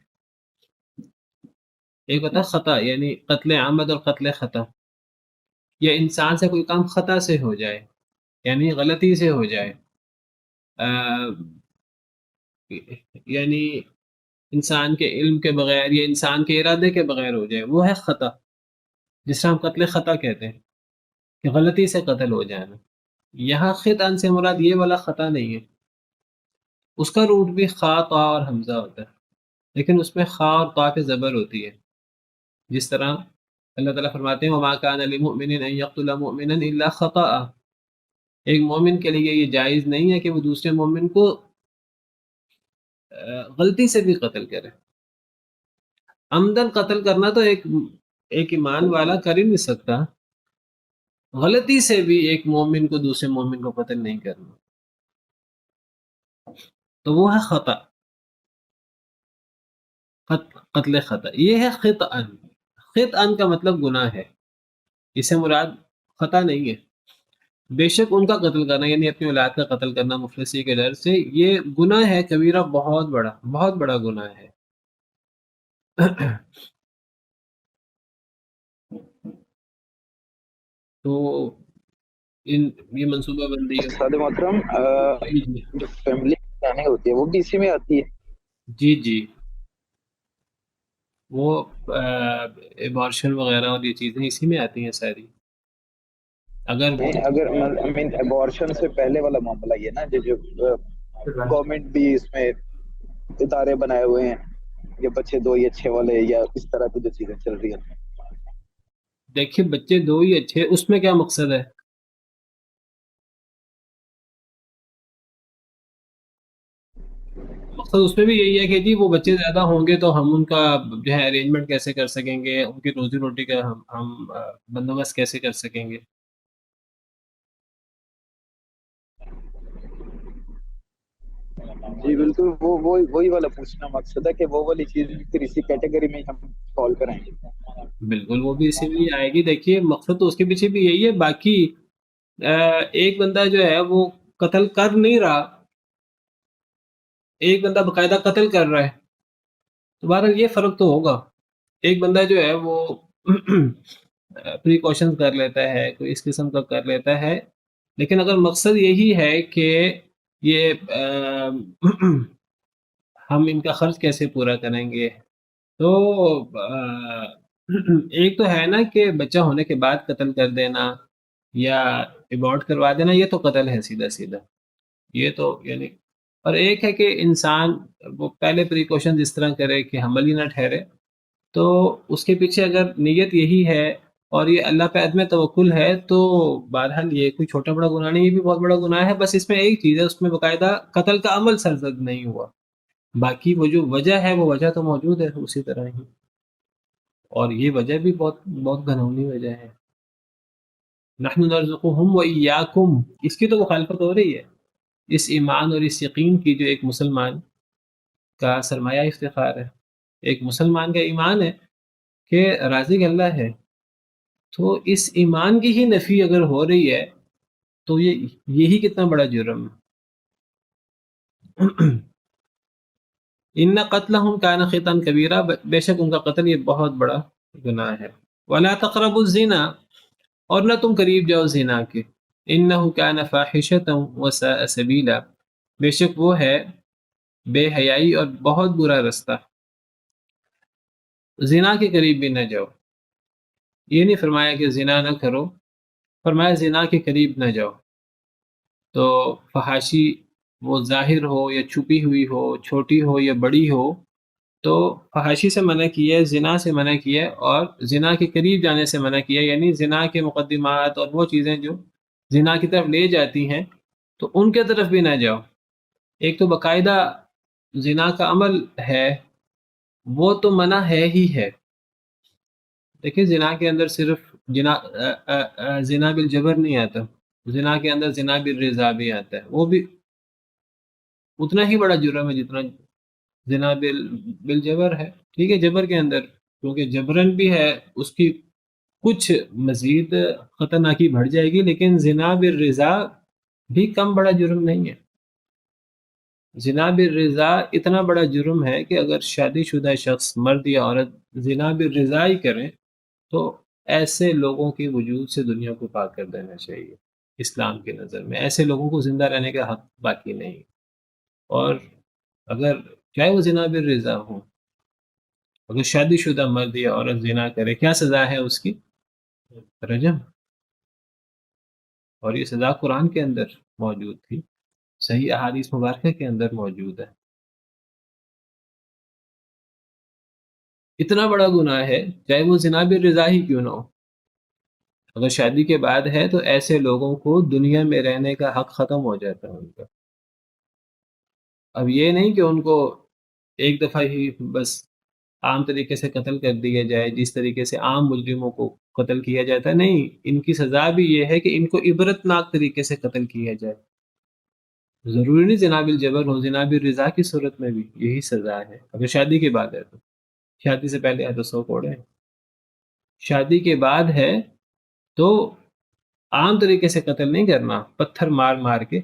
ایک ہوتا ہے خطا یعنی قتل عمد اور قتل خطا، یا انسان سے کوئی کام خطا سے ہو جائے یعنی غلطی سے ہو جائے، یعنی انسان کے علم کے بغیر یا انسان کے ارادے کے بغیر ہو جائے، وہ ہے خطا، جس سے ہم قتل خطا کہتے ہیں، کہ غلطی سے قتل ہو جانا۔ یہاں خطأ سے مراد یہ والا خطا نہیں ہے، اس کا روٹ بھی خا، طا اور حمزہ ہوتا ہے، لیکن اس میں خا اور طا پہ زبر ہوتی ہے، جس طرح اللہ تعالیٰ فرماتے ہیں وَمَا كَانَ لِمُؤْمِنٍ أَن يَقْتُلَ مُؤْمِنًا إِلَّا خَطَأً، ایک مومن کے لیے یہ جائز نہیں ہے کہ وہ دوسرے مومن کو غلطی سے بھی قتل کرے۔ عمدن قتل کرنا تو ایک ایمان والا کر ہی نہیں سکتا، غلطی سے بھی ایک مومن کو دوسرے مومن کو قتل نہیں کرنا، تو وہ ہے خطا، قتل خطا، یہ ہے خطأ۔ خطأ کا مطلب گناہ ہے، اس سے مراد خطا نہیں ہے۔ بے شک ان کا قتل کرنا یعنی اپنی اولاد کا قتل کرنا مفلسی کے ڈر سے، یہ گناہ ہے کبیرہ، بہت بڑا، بہت بڑا گناہ ہے۔ تو یہ منصوبہ بندی ہے. استاد محترم جی جو فیملی پلاننگ ہوتی ہے وہ بھی اسی میں آتی ہے؟ جی جی، وہ ایبارشن وغیرہ اور یہ چیزیں اسی میں آتی ہیں ساری. اگر وہ نہیں، اگر I mean ابارشن سے پہلے والا معاملہ یہ نا جو گورنمنٹ بھی اس میں ادارے بنائے ہوئے ہیں، یہ بچے دو ہی اچھے والے یا اس طرح کی جو چیزیں چل رہی ہیں. دیکھیے بچے دو ہی اچھے، اس میں کیا مقصد ہے؟ مقصد اس میں بھی یہی ہے کہ جی وہ بچے زیادہ ہوں گے تو ہم ان کا جو ہے ارینجمنٹ کیسے کر سکیں گے، ان کی روزی روٹی کا ہم بندوبست کیسے کر سکیں گے. جی بالکل، وہی والا پوچھنا مقصد ہے کہ وہ والی چیز پھر اسی کیٹیگری میں ہم فال کریں گے. بالکل وہ بھی اسی میں آئے گی. دیکھیے مقصد تو اس کے پیچھے بھی یہی ہے. باقی ایک بندہ جو ہے وہ قتل کر نہیں رہا، ایک بندہ باقاعدہ قتل کر رہا ہے، تو بہرحال یہ فرق تو ہوگا. ایک بندہ جو ہے وہ پریکاشن کر لیتا ہے، کوئی اس قسم کا کر لیتا ہے، لیکن اگر مقصد یہی ہے کہ یہ ہم ان کا خرچ کیسے پورا کریں گے، تو ایک تو ہے نا کہ بچہ ہونے کے بعد قتل کر دینا یا ایبارٹ کروا دینا، یہ تو قتل ہے سیدھا سیدھا، یہ تو یعنی. اور ایک ہے کہ انسان وہ پہلے پریکاشن اس طرح کرے کہ حمل ہی نہ ٹھہرے، تو اس کے پیچھے اگر نیت یہی ہے اور یہ اللہ پہ عدم توکل ہے تو بہرحال یہ کوئی چھوٹا بڑا گناہ نہیں، یہ بھی بہت بڑا گناہ ہے. بس اس میں ایک چیز ہے، اس میں باقاعدہ قتل کا عمل سرزد نہیں ہوا. باقی وہ جو وجہ ہے وہ وجہ تو موجود ہے اسی طرح ہی، اور یہ وجہ بھی بہت بہت گھنونی وجہ ہے. نحن نرزقهم وإياكم، اس کی تو مخالفت ہو رہی ہے اس ایمان اور اس یقین کی جو ایک مسلمان کا سرمایہ افتخار ہے. ایک مسلمان کا ایمان ہے کہ رازق اللہ ہے، تو اس ایمان کی ہی نفی اگر ہو رہی ہے تو یہی کتنا بڑا جرم ہے. ان قتلہم کان خطا کبیرہ، بے شک ان کا قتل یہ بہت بڑا گناہ ہے. ولا تقربوا الزنا، اور نہ تم قریب جاؤ زنا کے. انہ کان فاحشۃ وساء سبیلا، بے شک وہ ہے بے حیائی اور بہت برا رستہ. زنا کے قریب بھی نہ جاؤ، یہ نہیں فرمایا کہ زنا نہ کرو، فرمایا زنا کے قریب نہ جاؤ. تو فحاشی وہ ظاہر ہو یا چھپی ہوئی ہو، چھوٹی ہو یا بڑی ہو، تو فحاشی سے منع کیا ہے، زنا سے منع کیا ہے، اور زنا کے قریب جانے سے منع کیا ہے. یعنی زنا کے مقدمات اور وہ چیزیں جو زنا کی طرف لے جاتی ہیں تو ان کے طرف بھی نہ جاؤ. ایک تو باقاعدہ زنا کا عمل ہے وہ تو منع ہے ہی ہے. دیکھیں زنا کے اندر صرف زنا بالجبر نہیں آتا، زنا کے اندر زنا بالرضا بھی آتا ہے، وہ بھی اتنا ہی بڑا جرم ہے جتنا زنا بالجبر ہے. ٹھیک ہے، جبر کے اندر کیونکہ جبرن بھی ہے، اس کی کچھ مزید خطرناکی بڑھ جائے گی، لیکن زنا بالرضا بھی کم بڑا جرم نہیں ہے. زنا بالرضا اتنا بڑا جرم ہے کہ اگر شادی شدہ شخص مرد یا عورت زنا بالرضا ہی کریں تو ایسے لوگوں کے وجود سے دنیا کو پاک کر دینا چاہیے. اسلام کی نظر میں ایسے لوگوں کو زندہ رہنے کا حق باقی نہیں. اور اگر چاہے وہ زنا بالرضا ہو، اگر شادی شدہ مرد یا عورت زنا کرے، کیا سزا ہے اس کی؟ رجم. اور یہ سزا قرآن کے اندر موجود تھی، صحیح احادیث مبارکہ کے اندر موجود ہے. اتنا بڑا گناہ ہے چاہے وہ زنا بالرضا ہی کیوں نہ ہو. اگر شادی کے بعد ہے تو ایسے لوگوں کو دنیا میں رہنے کا حق ختم ہو جاتا ہے ان کا. اب یہ نہیں کہ ان کو ایک دفعہ ہی بس عام طریقے سے قتل کر دیا جائے جس طریقے سے عام مجرموں کو قتل کیا جاتا ہے، نہیں، ان کی سزا بھی یہ ہے کہ ان کو عبرتناک طریقے سے قتل کیا جائے. ضروری نہیں زنا بالجبر ہو، زنا بالرضا کی صورت میں بھی یہی سزا ہے. اگر شادی کے بعد ہے تو، شادی سے پہلے ہے تو 100 کوڑے ہیں، شادی کے بعد ہے تو عام طریقے سے قتل نہیں کرنا، پتھر مار مار کے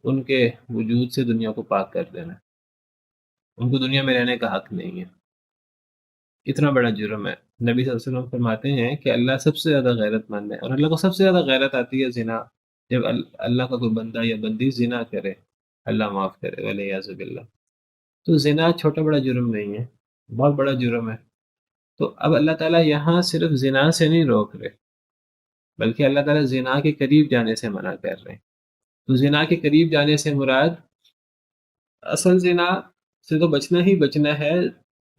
ان کے وجود سے دنیا کو پاک کر دینا. ان کو دنیا میں رہنے کا حق نہیں ہے. اتنا بڑا جرم ہے نبی صلی اللہ علیہ وسلم فرماتے ہیں کہ اللہ سب سے زیادہ غیرت مند ہے، اور اللہ کو سب سے زیادہ غیرت آتی ہے زنا، جب اللہ کا کوئی بندہ یا بندی زنا کرے، اللہ معاف کرے ولیعذ باللہ۔ تو زنا چھوٹا بڑا جرم نہیں ہے، بہت بڑا جرم ہے۔ تو اب اللہ تعالیٰ یہاں صرف زنا سے نہیں روک رہے، بلکہ اللہ تعالیٰ زنا کے قریب جانے سے منع کر رہے ہیں۔ تو زنا کے قریب جانے سے مراد اصل زنا سے تو بچنا ہی بچنا ہے،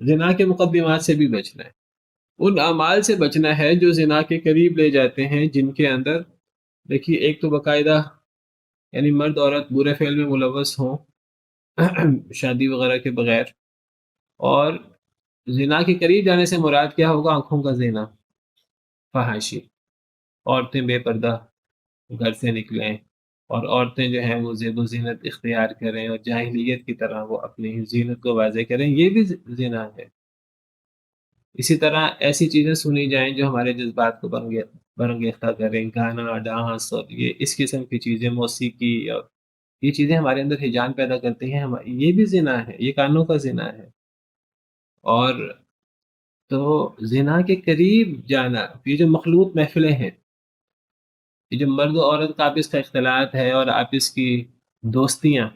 زنا کے مقدمات سے بھی بچنا ہے، ان اعمال سے بچنا ہے جو زنا کے قریب لے جاتے ہیں، جن کے اندر دیکھیے ایک تو باقاعدہ یعنی مرد عورت برے فعل میں ملوث ہوں شادی وغیرہ کے بغیر، اور زنا کے قریب جانے سے مراد کیا ہوگا؟ آنکھوں کا زنا، فحاشی، عورتیں بے پردہ گھر سے نکلیں، اور عورتیں جو ہیں وہ زیب و زینت اختیار کریں اور جاہلیت کی طرح وہ اپنی زینت کو واضح کریں، یہ بھی زنا ہے۔ اسی طرح ایسی چیزیں سنی جائیں جو ہمارے جذبات کو برانگیختہ کریں، گانا، ڈانس اور یہ اس قسم کی چیزیں، موسیقی، اور یہ چیزیں ہمارے اندر ہیجان پیدا کرتی ہیں، یہ بھی زنا ہے، یہ کانوں کا زنا ہے۔ اور تو زنا کے قریب جانا، یہ جو مخلوط محفلیں ہیں، یہ جو مرد و عورت کا آپس کا اختلاط ہے اور آپس کی دوستیاں،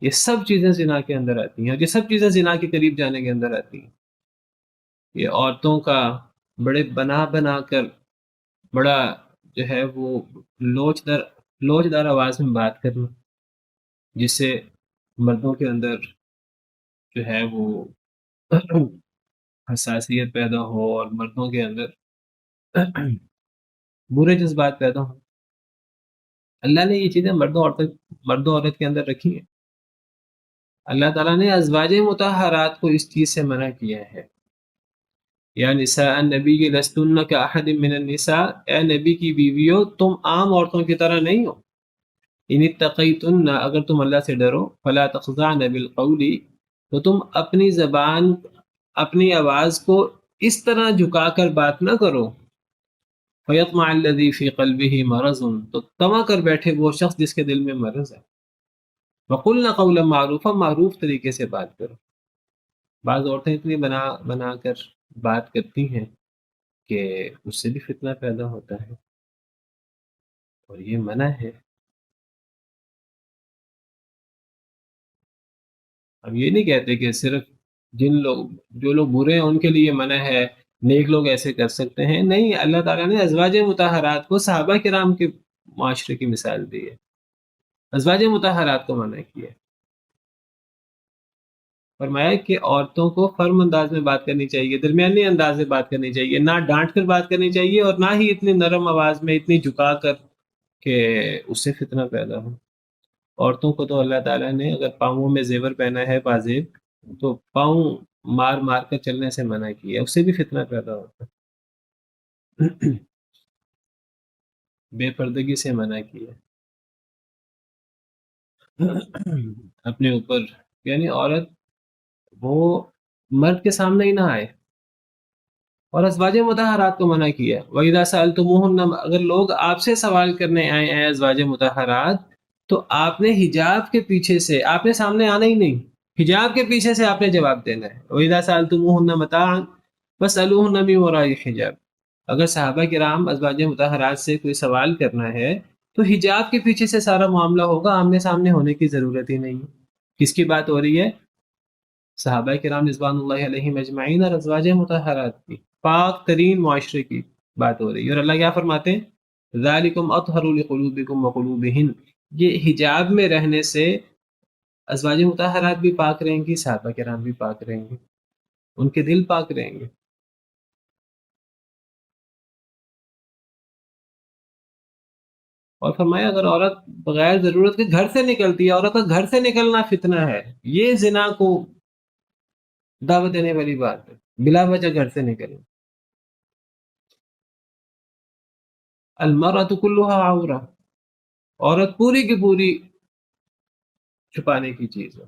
یہ سب چیزیں زنا کے اندر آتی ہیں، اور یہ سب چیزیں زنا کے قریب جانے کے اندر آتی ہیں۔ یہ عورتوں کا بڑے بنا کر بڑا جو ہے وہ لوچ دار آواز میں بات کرنا، جس سے مردوں کے اندر جو ہے وہ حساسیت پیدا ہو اور مردوں کے اندر برے جذبات پیدا ہوں۔ اللہ نے یہ چیزیں مرد و عورت کے اندر رکھی ہیں۔ اللہ تعالیٰ نے ازواج مطہرات کو اس چیز سے منع کیا ہے، یا نساء النبی لستن کاحد من النساء، اے نبی کی بیویوں تم عام عورتوں کی طرح نہیں ہو، ان اتقیتن، اگر تم اللہ سے ڈرو، فلا تخضعن بالقول، تو تم اپنی زبان، اپنی آواز کو اس طرح جھکا کر بات نہ کرو، فیطمع الذی فی قلبہ مرض، تو طمع کر بیٹھے وہ شخص جس کے دل میں مرض ہے، وقلن قولا معروفا، معروف طریقے سے بات کرو۔ بعض عورتیں اتنی بنا کر بات کرتی ہیں کہ اس سے بھی فتنہ پیدا ہوتا ہے، اور یہ منع ہے۔ اب یہ نہیں کہتے کہ صرف جو لوگ برے ہیں ان کے لیے منع ہے، نیک لوگ ایسے کر سکتے ہیں، نہیں، اللہ تعالیٰ نے ازواج مطہرات کو صحابہ کرام کے معاشرے کی مثال دی ہے، ازواج مطہرات کو منع کیا ہے، فرمایا کہ عورتوں کو فرم انداز میں بات کرنی چاہیے، درمیانی انداز میں بات کرنی چاہیے، نہ ڈانٹ کر بات کرنی چاہیے اور نہ ہی اتنی نرم آواز میں، اتنی جھکا کر کہ اس سے فتنہ پیدا ہو۔ عورتوں کو تو اللہ تعالیٰ نے اگر پاؤں میں زیور پہنا ہے پازیب، تو پاؤں مار کر چلنے سے منع کیا، اس سے بھی فتنہ پیدا ہوتا ہے۔ بے پردگی سے منع کیا اپنے اوپر، یعنی عورت وہ مرد کے سامنے ہی نہ آئے، اور ازواج مطہرات کو منع کیا۔ وَإِذَا سَأَلْتُمُوهُنَّ، اگر لوگ آپ سے سوال کرنے آئے ہیں ازواج مطہرات، تو آپ نے حجاب کے پیچھے سے، آپ نے سامنے آنا ہی نہیں، حجاب کے پیچھے سے آپ نے جواب دینا ہے۔ وَإِذَا سَأَلْتُمُوهُنَّ مَتَاعًا فَاسْأَلُوهُنَّ مِن وَرَاءِ حِجَاب، اگر صحابہ کرام ازواج مطہرات سے کوئی سوال کرنا ہے تو حجاب کے پیچھے سے سارا معاملہ ہوگا، آمنے سامنے ہونے کی ضرورت ہی نہیں۔ کس کی بات ہو رہی ہے؟ صحابہ کرام رضوان اللہ علیہم اجمعین اور ازواج مطہرات کی، پاک ترین معاشرے کی بات ہو رہی ہے۔ اور اللہ کیا فرماتے ہیں؟ ذالکم اطہر لقلوبکم وقلوبہن، یہ حجاب میں رہنے سے ازواج مطہرات بھی پاک رہیں گی، صحابہ کرام بھی پاک رہیں گے، ان کے دل پاک رہیں گے۔ اور فرمایا اگر عورت بغیر ضرورت کے گھر سے نکلتی ہے، عورت کا گھر سے نکلنا فتنہ ہے، یہ زنا کو دعوت دینے والی بات ہے، بلا وجہ گھر سے نکلنا۔ المرأة کلها عورہ، عورت پوری کی پوری چھپانے کی چیز ہے۔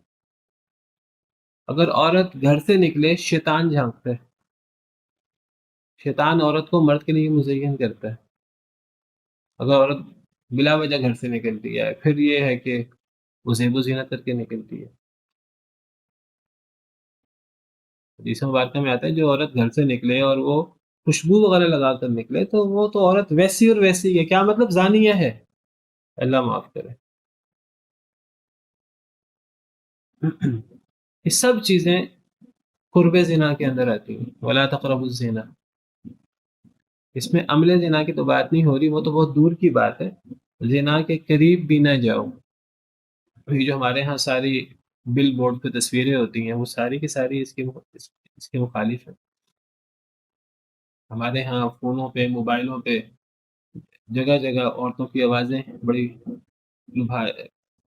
اگر عورت گھر سے نکلے، شیطان جھانکتا ہے، شیطان عورت کو مرد کے لیے مزین کرتا ہے۔ اگر عورت بلا وجہ گھر سے نکلتی ہے، پھر یہ ہے کہ وہ زیب و زینت کر کے نکلتی ہے۔ حدیث مبارکہ میں آتا ہے جو عورت گھر سے نکلے اور وہ خوشبو وغیرہ لگا کر نکلے تو وہ تو عورت ویسی اور ویسی ہے. کیا مطلب؟ زانیہ ہے. اللہ معاف کرے. یہ سب چیزیں قرب زنا کے اندر آتی ہیں. ولا تقربوا الزنا. اس میں عمل زنا کی تو بات نہیں ہو رہی، وہ تو بہت دور کی بات ہے. زنا کے قریب بھی نہ جاؤ. یہ جو ہمارے ہاں ساری بل بورڈ پہ تصویریں ہوتی ہیں وہ ساری کی ساری اس کے مخالف ہیں. ہمارے ہاں فونوں پہ، موبائلوں پہ جگہ جگہ عورتوں کی آوازیں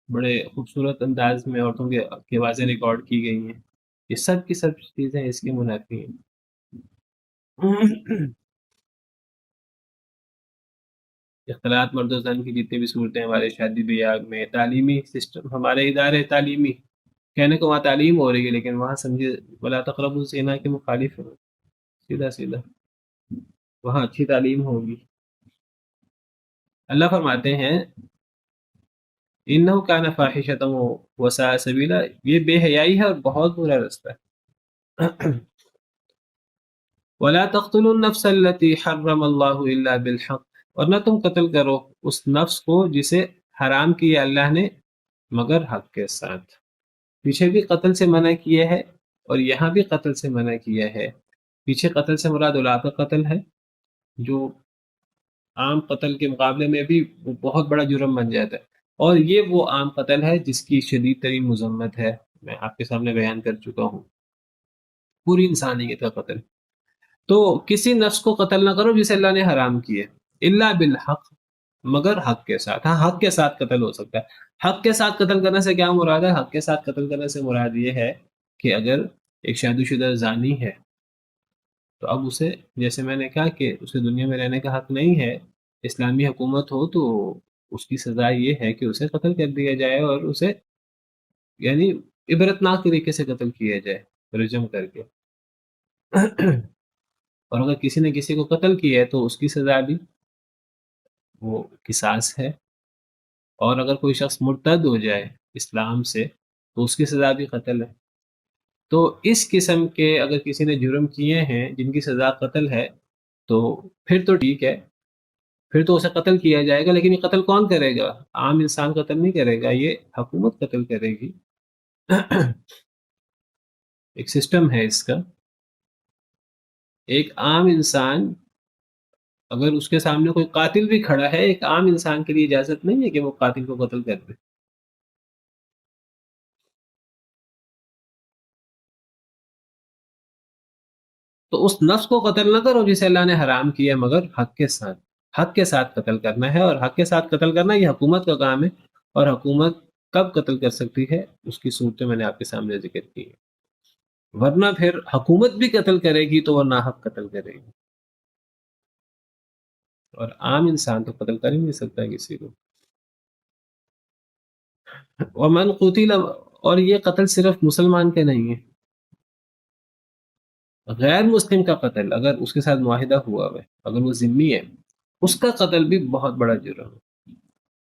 بڑے خوبصورت انداز میں عورتوں کی آوازیں ریکارڈ کی گئی ہیں. یہ سب کی سب چیزیں اس کی منافی ہیں. اختلاط مرد و زن کی جتنی بھی صورتیں ہمارے شادی بیاہ میں، تعلیمی سسٹم، ہمارے ادارے تعلیمی، کہنے کو وہاں تعلیم ہو رہی ہے لیکن وہاں سمجھے ولا تقربوا الزنا کے مخالف ہے. سیدھا سیدھا وہاں اچھی تعلیم ہوگی. اللہ فرماتے ہیں انہ کان فاحشۃ وساء سبیلا، یہ بے حیائی ہے اور بہت برا رستہ ہے. ولا تقتلوا النفس التي حرم الله الا بالحق، اور نہ تم قتل کرو اس نفس کو جسے حرام کیا اللہ نے مگر حق کے ساتھ. پیچھے بھی قتل سے منع کیا ہے اور یہاں بھی قتل سے منع کیا ہے. پیچھے قتل سے مراد اولاد کا قتل ہے جو عام قتل کے مقابلے میں بھی بہت بڑا جرم بن جاتا ہے، اور یہ وہ عام قتل ہے جس کی شدید ترین مذمت ہے. میں آپ کے سامنے بیان کر چکا ہوں. پوری انسانیت کا قتل. تو کسی نفس کو قتل نہ کرو جسے اللہ نے حرام کیے، الا بالحق، مگر حق کے ساتھ. ہاں حق کے ساتھ قتل ہو سکتا ہے. حق کے ساتھ قتل کرنے سے کیا مراد ہے؟ حق کے ساتھ قتل کرنے سے مراد یہ ہے کہ اگر ایک شادی شدہ زانی ہے تو اب اسے، جیسے میں نے کہا کہ اسے دنیا میں رہنے کا حق نہیں ہے، اسلامی حکومت ہو تو اس کی سزا یہ ہے کہ اسے قتل کر دیا جائے، اور اسے یعنی عبرتناک طریقے سے قتل کیا جائے رجم کر کے. اور اگر کسی نے کسی کو قتل کیا ہے تو اس کی سزا بھی وہ قصاص ہے. اور اگر کوئی شخص مرتد ہو جائے اسلام سے تو اس کی سزا بھی قتل ہے. تو اس قسم کے اگر کسی نے جرم کیے ہیں جن کی سزا قتل ہے تو پھر تو ٹھیک ہے، پھر تو اسے قتل کیا جائے گا. لیکن یہ قتل کون کرے گا؟ عام انسان قتل نہیں کرے گا، یہ حکومت قتل کرے گی. ایک سسٹم ہے اس کا. ایک عام انسان اگر اس کے سامنے کوئی قاتل بھی کھڑا ہے، ایک عام انسان کے لیے اجازت نہیں ہے کہ وہ قاتل کو قتل کر دے. تو اس نفس کو قتل نہ کرو جسے اللہ نے حرام کیا مگر حق کے ساتھ. حق کے ساتھ قتل کرنا ہے، اور حق کے ساتھ قتل کرنا یہ حکومت کا کام ہے. اور حکومت کب قتل کر سکتی ہے اس کی صورتیں میں نے آپ کے سامنے ذکر کی ہیں. ورنہ پھر حکومت بھی قتل کرے گی تو وہ ناحق قتل کرے گی، اور عام انسان تو قتل کر ہی نہیں سکتا کسی کو. ومن قتل، اور یہ قتل صرف مسلمان کے نہیں ہے، غیر مسلم کا قتل اگر اس کے ساتھ معاہدہ ہوا ہے، اگر وہ ذمہ ہے، اس کا قتل بھی بہت بڑا جرم ہے.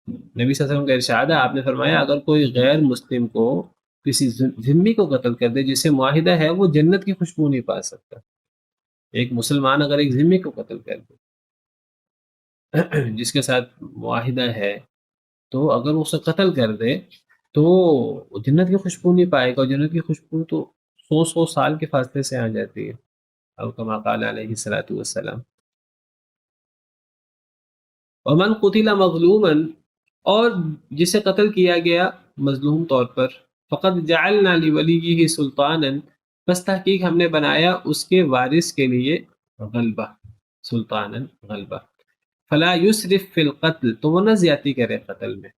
نبی صلی اللہ علیہ وسلم کا ارشاد ہے، آپ نے فرمایا اگر کوئی غیر مسلم کو کسی ذمہ کو قتل کر دے جس سے معاہدہ ہے، وہ جنت کی خوشبو نہیں پا سکتا. ایک مسلمان اگر ایک ذمہ کو قتل کر دے جس کے ساتھ معاہدہ ہے، تو اگر وہ اسے قتل کر دے تو جنت کی خوشبو نہیں پائے گا. اور جنت کی خوشبو تو 100 سال کے فاصلے سے آ جاتی ہے، او کما قال علیہ الصلوۃ والسلام. ومن قتل مظلوما، اور جسے قتل کیا گیا مظلوم طور پر، فقد جعلنا لولیہ سلطانا، بس تحقیق ہم نے بنایا اس کے وارث کے لیے غلبہ، سلطانا غلبہ. فلا یسرف فی القتل، تو وہ نہ زیادتی کرے قتل میں.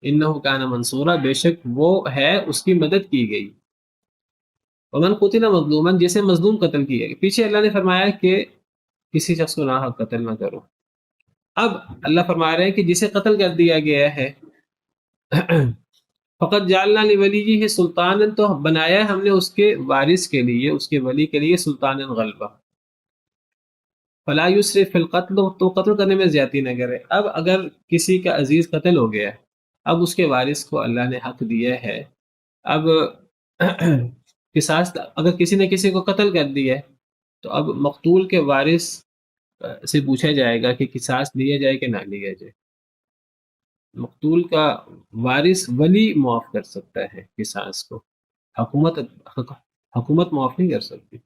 انہ کان منصورا، بے شک وہ ہے اس کی مدد کی گئی. ومن قتل مظلوما، جسے مظلوم قتل کیا گیا. پیچھے اللہ نے فرمایا کہ کسی شخص کو ناحق قتل نہ کرو. اب اللہ فرما رہے ہیں کہ جسے قتل کر دیا گیا ہے، فقط جعلنا لولیہ سلطانا، تو بنایا ہم نے اس کے وارث کے لیے، اس کے ولی کے لیے سلطانا غلبہ. فلا یسرف فی القتل، تو قتل کرنے میں زیادتی نہ کرے. اب اگر کسی کا عزیز قتل ہو گیا ہے، اب اس کے وارث کو اللہ نے حق دیا ہے. اب قصاص اگر کسی نے کسی کو قتل کر دیا ہے تو اب مقتول کے وارث سے پوچھا جائے گا کہ قصاص لیا جائے کہ نہ لیا جائے. مقتول کا وارث ولی معاف کر سکتا ہے قصاص کو، حکومت معاف نہیں کر سکتی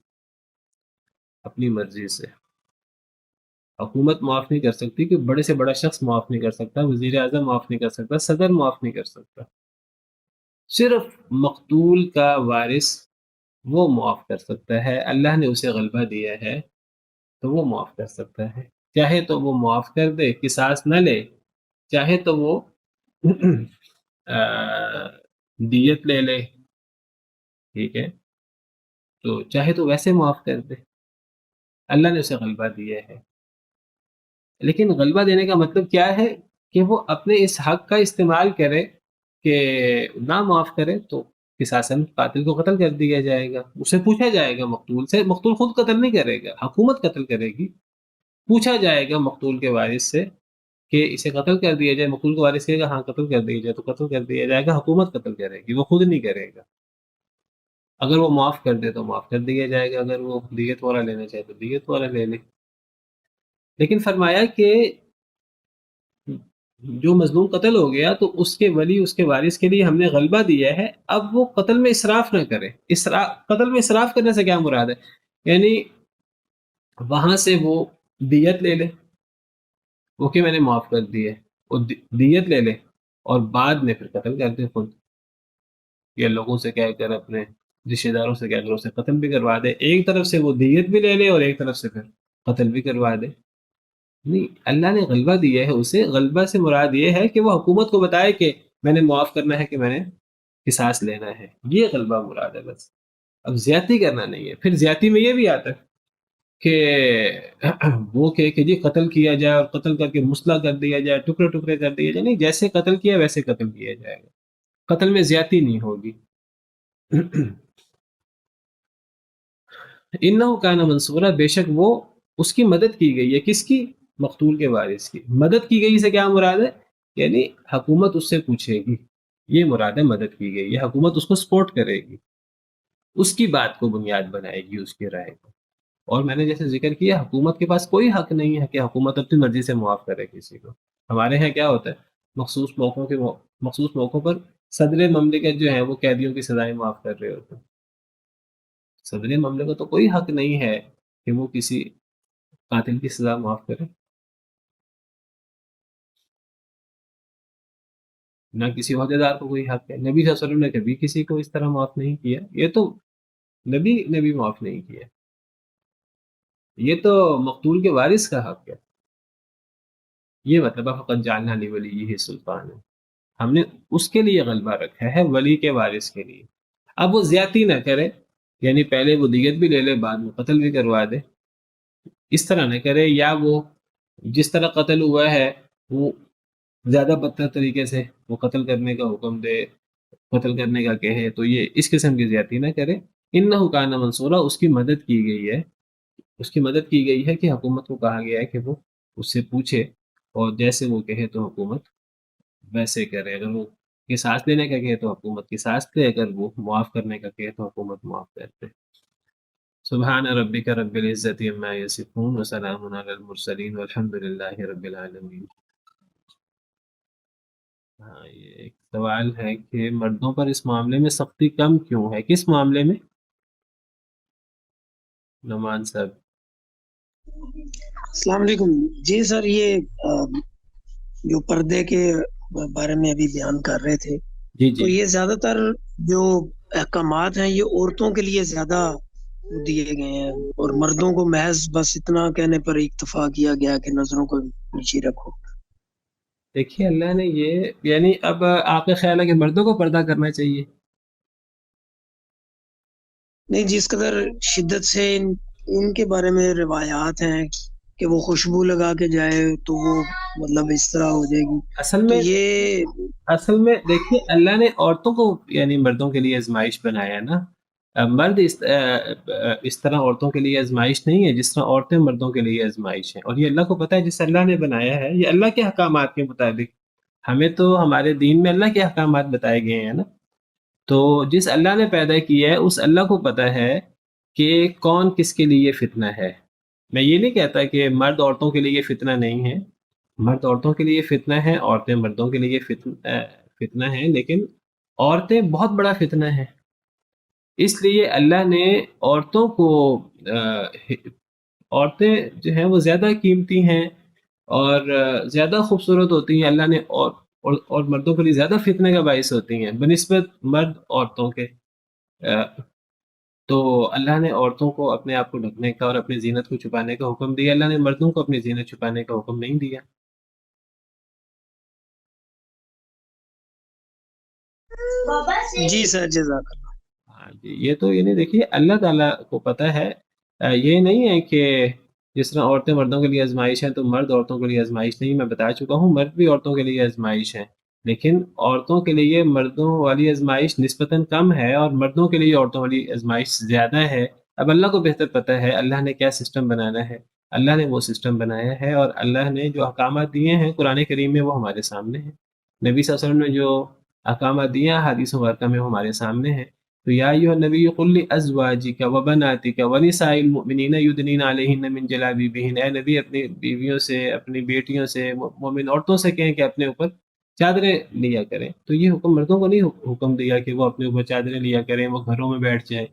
اپنی مرضی سے. حکومت معاف نہیں کر سکتی کہ بڑے سے بڑا شخص معاف نہیں کر سکتا، وزیر اعظم معاف نہیں کر سکتا، صدر معاف نہیں کر سکتا. صرف مقتول کا وارث وہ معاف کر سکتا ہے. اللہ نے اسے غلبہ دیا ہے تو وہ معاف کر سکتا ہے. چاہے تو وہ معاف کر دے، قصاص نہ لے، چاہے تو وہ دیت لے لے، ٹھیک ہے، تو چاہے تو ویسے معاف کر دے. اللہ نے اسے غلبہ دیا ہے. لیکن غلبہ دینے کا مطلب کیا ہے کہ وہ اپنے اس حق کا استعمال کرے کہ نہ معاف کرے تو قصاصاً قاتل کو قتل کر دیا جائے گا. اسے پوچھا جائے گا مقتول سے، مقتول خود قتل نہیں کرے گا، حکومت قتل کرے گی. پوچھا جائے گا مقتول کے وارث سے کہ اسے قتل کر دیا جائے. مقتول کے وارث کہے گا ہاں قتل کر دیا جائے تو قتل کر دیا جائے گا. حکومت قتل کرے گی، وہ خود نہیں کرے گا. اگر وہ معاف کر دے تو معاف کر دیا جائے گا، اگر وہ دیت والا لینا چاہے تو دیت والا لے لے. لیکن فرمایا کہ جو مظلوم قتل ہو گیا تو اس کے ولی، اس کے وارث کے لیے ہم نے غلبہ دیا ہے. اب وہ قتل میں اسراف نہ کرے. قتل میں اسراف کرنے سے کیا مراد ہے؟ یعنی وہاں سے وہ دیت لے لے، اوکے میں نے معاف کر دی ہے، وہ دیت لے لے اور بعد میں پھر قتل کر دے خود، یا لوگوں سے کہہ کر اپنے رشتے داروں سے کہہ کر اسے قتل بھی کروا دے. ایک طرف سے وہ دیت بھی لے لے اور ایک طرف سے پھر قتل بھی کروا دے. نہیں، اللہ نے غلبہ دیا ہے اسے. غلبہ سے مراد یہ ہے کہ وہ حکومت کو بتائے کہ میں نے معاف کرنا ہے، کہ میں نے قصاص لینا ہے. یہ غلبہ مراد ہے بس. اب زیادتی کرنا نہیں ہے. پھر زیادتی میں یہ بھی آتا ہے کہ وہ کہ جی قتل کیا جائے اور قتل کر کے مسلح کر دیا جائے، ٹکڑے ٹکڑے کر دیا جائے. نہیں، جیسے قتل کیا ویسے قتل کیا جائے گا. قتل میں زیادتی نہیں ہوگی. انہو کان منصورا، بے شک وہ، اس کی مدد کی گئی ہے. کس کی؟ مقتول کے وارث کی. مدد کی گئی سے کیا مراد ہے؟ یعنی حکومت اس سے پوچھے گی، یہ مراد ہے مدد کی گئی ہے. حکومت اس کو سپورٹ کرے گی، اس کی بات کو بنیاد بنائے گی، اس کی رائے کو. اور میں نے جیسے ذکر کیا، حکومت کے پاس کوئی حق نہیں ہے کہ حکومت اپنی مرضی سے معاف کرے کسی کو. ہمارے ہاں کیا ہوتا ہے، مخصوص موقعوں پر صدر مملکت جو ہیں وہ قیدیوں کی سزائیں معاف کر رہے ہوتے ہیں. صدر مملکت کو تو کوئی حق نہیں ہے کہ وہ کسی قاتل کی سزا معاف کرے، نہ کسی عہدیدار کو کوئی حق ہے. نبی صلی اللہ علیہ وسلم نے کبھی کسی کو اس طرح معاف نہیں کیا. یہ تو نبی معاف نہیں کیا. یہ تو مقتول کے وارث کا حق ہے. یہ مطلب فقط جعلنا لولیہ سلطان ہے، ہم نے اس کے لیے غلبہ رکھا ہے، ولی کے وارث کے لیے. اب وہ زیادتی نہ کرے، یعنی پہلے وہ دیت بھی لے لے بعد میں قتل بھی کروا دے. اس طرح نہ کرے، یا وہ جس طرح قتل ہوا ہے وہ زیادہ بدتر طریقے سے وہ قتل کرنے کا حکم دے، قتل کرنے کا کہے، تو یہ اس قسم کی زیادتی نہ کرے. انہ کان منصورا، اس کی مدد کی گئی ہے. اس کی مدد کی گئی ہے کہ حکومت کو کہا گیا ہے کہ وہ اس سے پوچھے اور جیسے وہ کہے تو حکومت ویسے کرے. اگر وہ قصاص لینے کا کہے تو حکومت قصاص لے، اگر وہ معاف کرنے کا کہے تو حکومت معاف کرتے. سبحان ربک رب العزت عما یصفون وسلام علی المرسلین والحمد للہ رب العالمین. ہاں، یہ ایک سوال ہے کہ مردوں پر اس معاملے میں سختی کم کیوں ہے؟ کس معاملے میں؟ نعمان صاحب. السلام علیکم. جی سر، یہ جو پردے کے بارے میں ابھی بیان کر رہے تھے، جی تو یہ زیادہ تر جو احکامات ہیں یہ عورتوں کے لیے زیادہ دیے گئے ہیں، اور مردوں کو محض بس اتنا کہنے پر اکتفا کیا گیا کہ نظروں کو نیچے رکھو. دیکھیے اللہ نے یہ، یعنی اب آپ کا خیال ہے کہ مردوں کو پردہ کرنا چاہیے؟ نہیں، جس قدر شدت سے ان کے بارے میں روایات ہیں کہ وہ خوشبو لگا کے جائے تو وہ مطلب اس طرح ہو جائے گی. اصل میں دیکھیے اللہ نے عورتوں کو یعنی مردوں کے لیے آزمائش بنایا نا. مرد اس طرح عورتوں کے لیے آزمائش نہیں ہے جس طرح عورتیں مردوں کے لیے آزمائش ہیں. اور یہ اللہ کو پتہ ہے، جس اللہ نے بنایا ہے یہ اللہ کے احکامات کے مطابق. ہمیں تو ہمارے دین میں اللہ کے احکامات بتائے گئے ہیں نا. تو جس اللہ نے پیدا کیا ہے اس اللہ کو پتہ ہے کہ کون کس کے لیے فتنہ ہے. میں یہ نہیں کہتا کہ مرد عورتوں کے لیے فتنہ نہیں ہے، مرد عورتوں کے لیے فتنہ ہے، عورتیں مردوں کے لیے فتنہ ہے، لیکن عورتیں بہت بڑا فتنہ ہے. اس لیے اللہ نے عورتوں کو عورتیں جو ہیں وہ زیادہ قیمتی ہیں اور زیادہ خوبصورت ہوتی ہیں. اللہ نے اور مردوں کے لیے زیادہ فتنے کا باعث ہوتی ہیں بنسبت مرد عورتوں کے. تو اللہ نے عورتوں کو اپنے آپ کو ڈھکنے کا اور اپنی زینت کو چھپانے کا حکم دیا، اللہ نے مردوں کو اپنی زینت چھپانے کا حکم نہیں دیا. جی سر، جزاک اللہ. ہاں جی، یہ تو یہ نہیں، دیکھیے اللہ تعالیٰ کو پتہ ہے. یہ نہیں ہے کہ جس طرح عورتیں مردوں کے لیے آزمائش ہیں تو مرد عورتوں کے لیے آزمائش نہیں. میں بتا چکا ہوں مرد بھی عورتوں کے لیے آزمائش ہیں، لیکن عورتوں کے لیے مردوں والی آزمائش نسبتاً کم ہے اور مردوں کے لیے عورتوں والی آزمائش زیادہ ہے. اب اللہ کو بہتر پتہ ہے اللہ نے کیا سسٹم بنانا ہے، اللہ نے وہ سسٹم بنایا ہے، اور اللہ نے جو احکامات دیے ہیں قرآن کریم میں وہ ہمارے سامنے ہیں. نبی صلی اللہ علیہ وسلم نے جو احکامات دیے ہیں حدیث مبارکہ میں وہ ہمارے سامنے ہیں. تو یا ایھا النبی قل لازواجک وبناتک ونساء المؤمنین یدنین علیہن من جلابیبہن، اے نبی اپنی بیویوں سے، اپنی بیٹیوں سے، مومن عورتوں سے کہیں کہ اپنے اوپر چادریں لیا کریں. تو یہ حکم مردوں کو نہیں حکم دیا کہ وہ اپنے اوپر چادریں لیا کریں، وہ گھروں میں بیٹھ جائیں.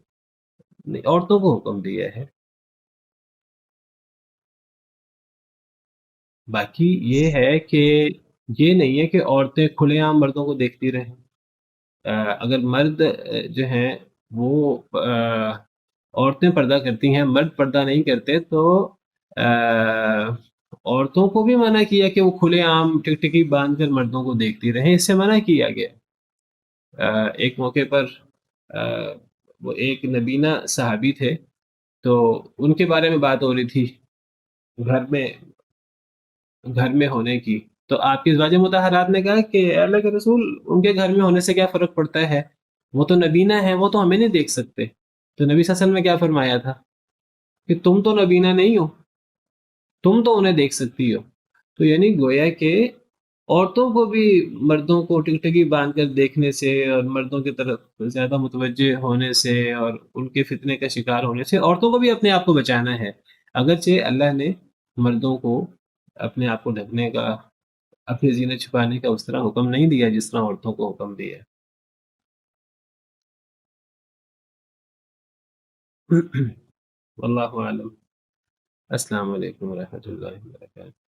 نہیں، عورتوں کو حکم دیا ہے. باقی یہ ہے کہ یہ نہیں ہے کہ عورتیں کھلے عام مردوں کو دیکھتی رہیں. اگر مرد جو ہیں وہ عورتیں پردہ کرتی ہیں، مرد پردہ نہیں کرتے، تو عورتوں کو بھی منع کیا کہ وہ کھلے عام ٹکٹکی باندھ کر مردوں کو دیکھتی رہیں. اس سے منع کیا گیا. ایک موقع پر وہ ایک نبینہ صحابی تھے، تو ان کے بارے میں بات ہو رہی تھی گھر میں ہونے کی. تو آپ کی ازواج مطہرات نے کہا کہ اے اللہ کے رسول ان کے گھر میں ہونے سے کیا فرق پڑتا ہے، وہ تو نبینہ ہیں، وہ تو ہمیں نہیں دیکھ سکتے. تو نبی صلی اللہ علیہ وسلم نے کیا فرمایا تھا کہ تم تو نبینہ نہیں ہو، تم تو انہیں دیکھ سکتی ہو. تو یعنی گویا کہ عورتوں کو بھی مردوں کو ٹکٹکی باندھ کر دیکھنے سے اور مردوں کی طرف زیادہ متوجہ ہونے سے اور ان کے فتنے کا شکار ہونے سے عورتوں کو بھی اپنے آپ کو بچانا ہے. اگرچہ اللہ نے مردوں کو اپنے آپ کو ڈھکنے کا، اپنی زینت چھپانے کا اس طرح حکم نہیں دیا جس طرح عورتوں کو حکم دیا. واللہ اعلم. السلام علیکم ورحمۃ اللہ وبرکاتہ.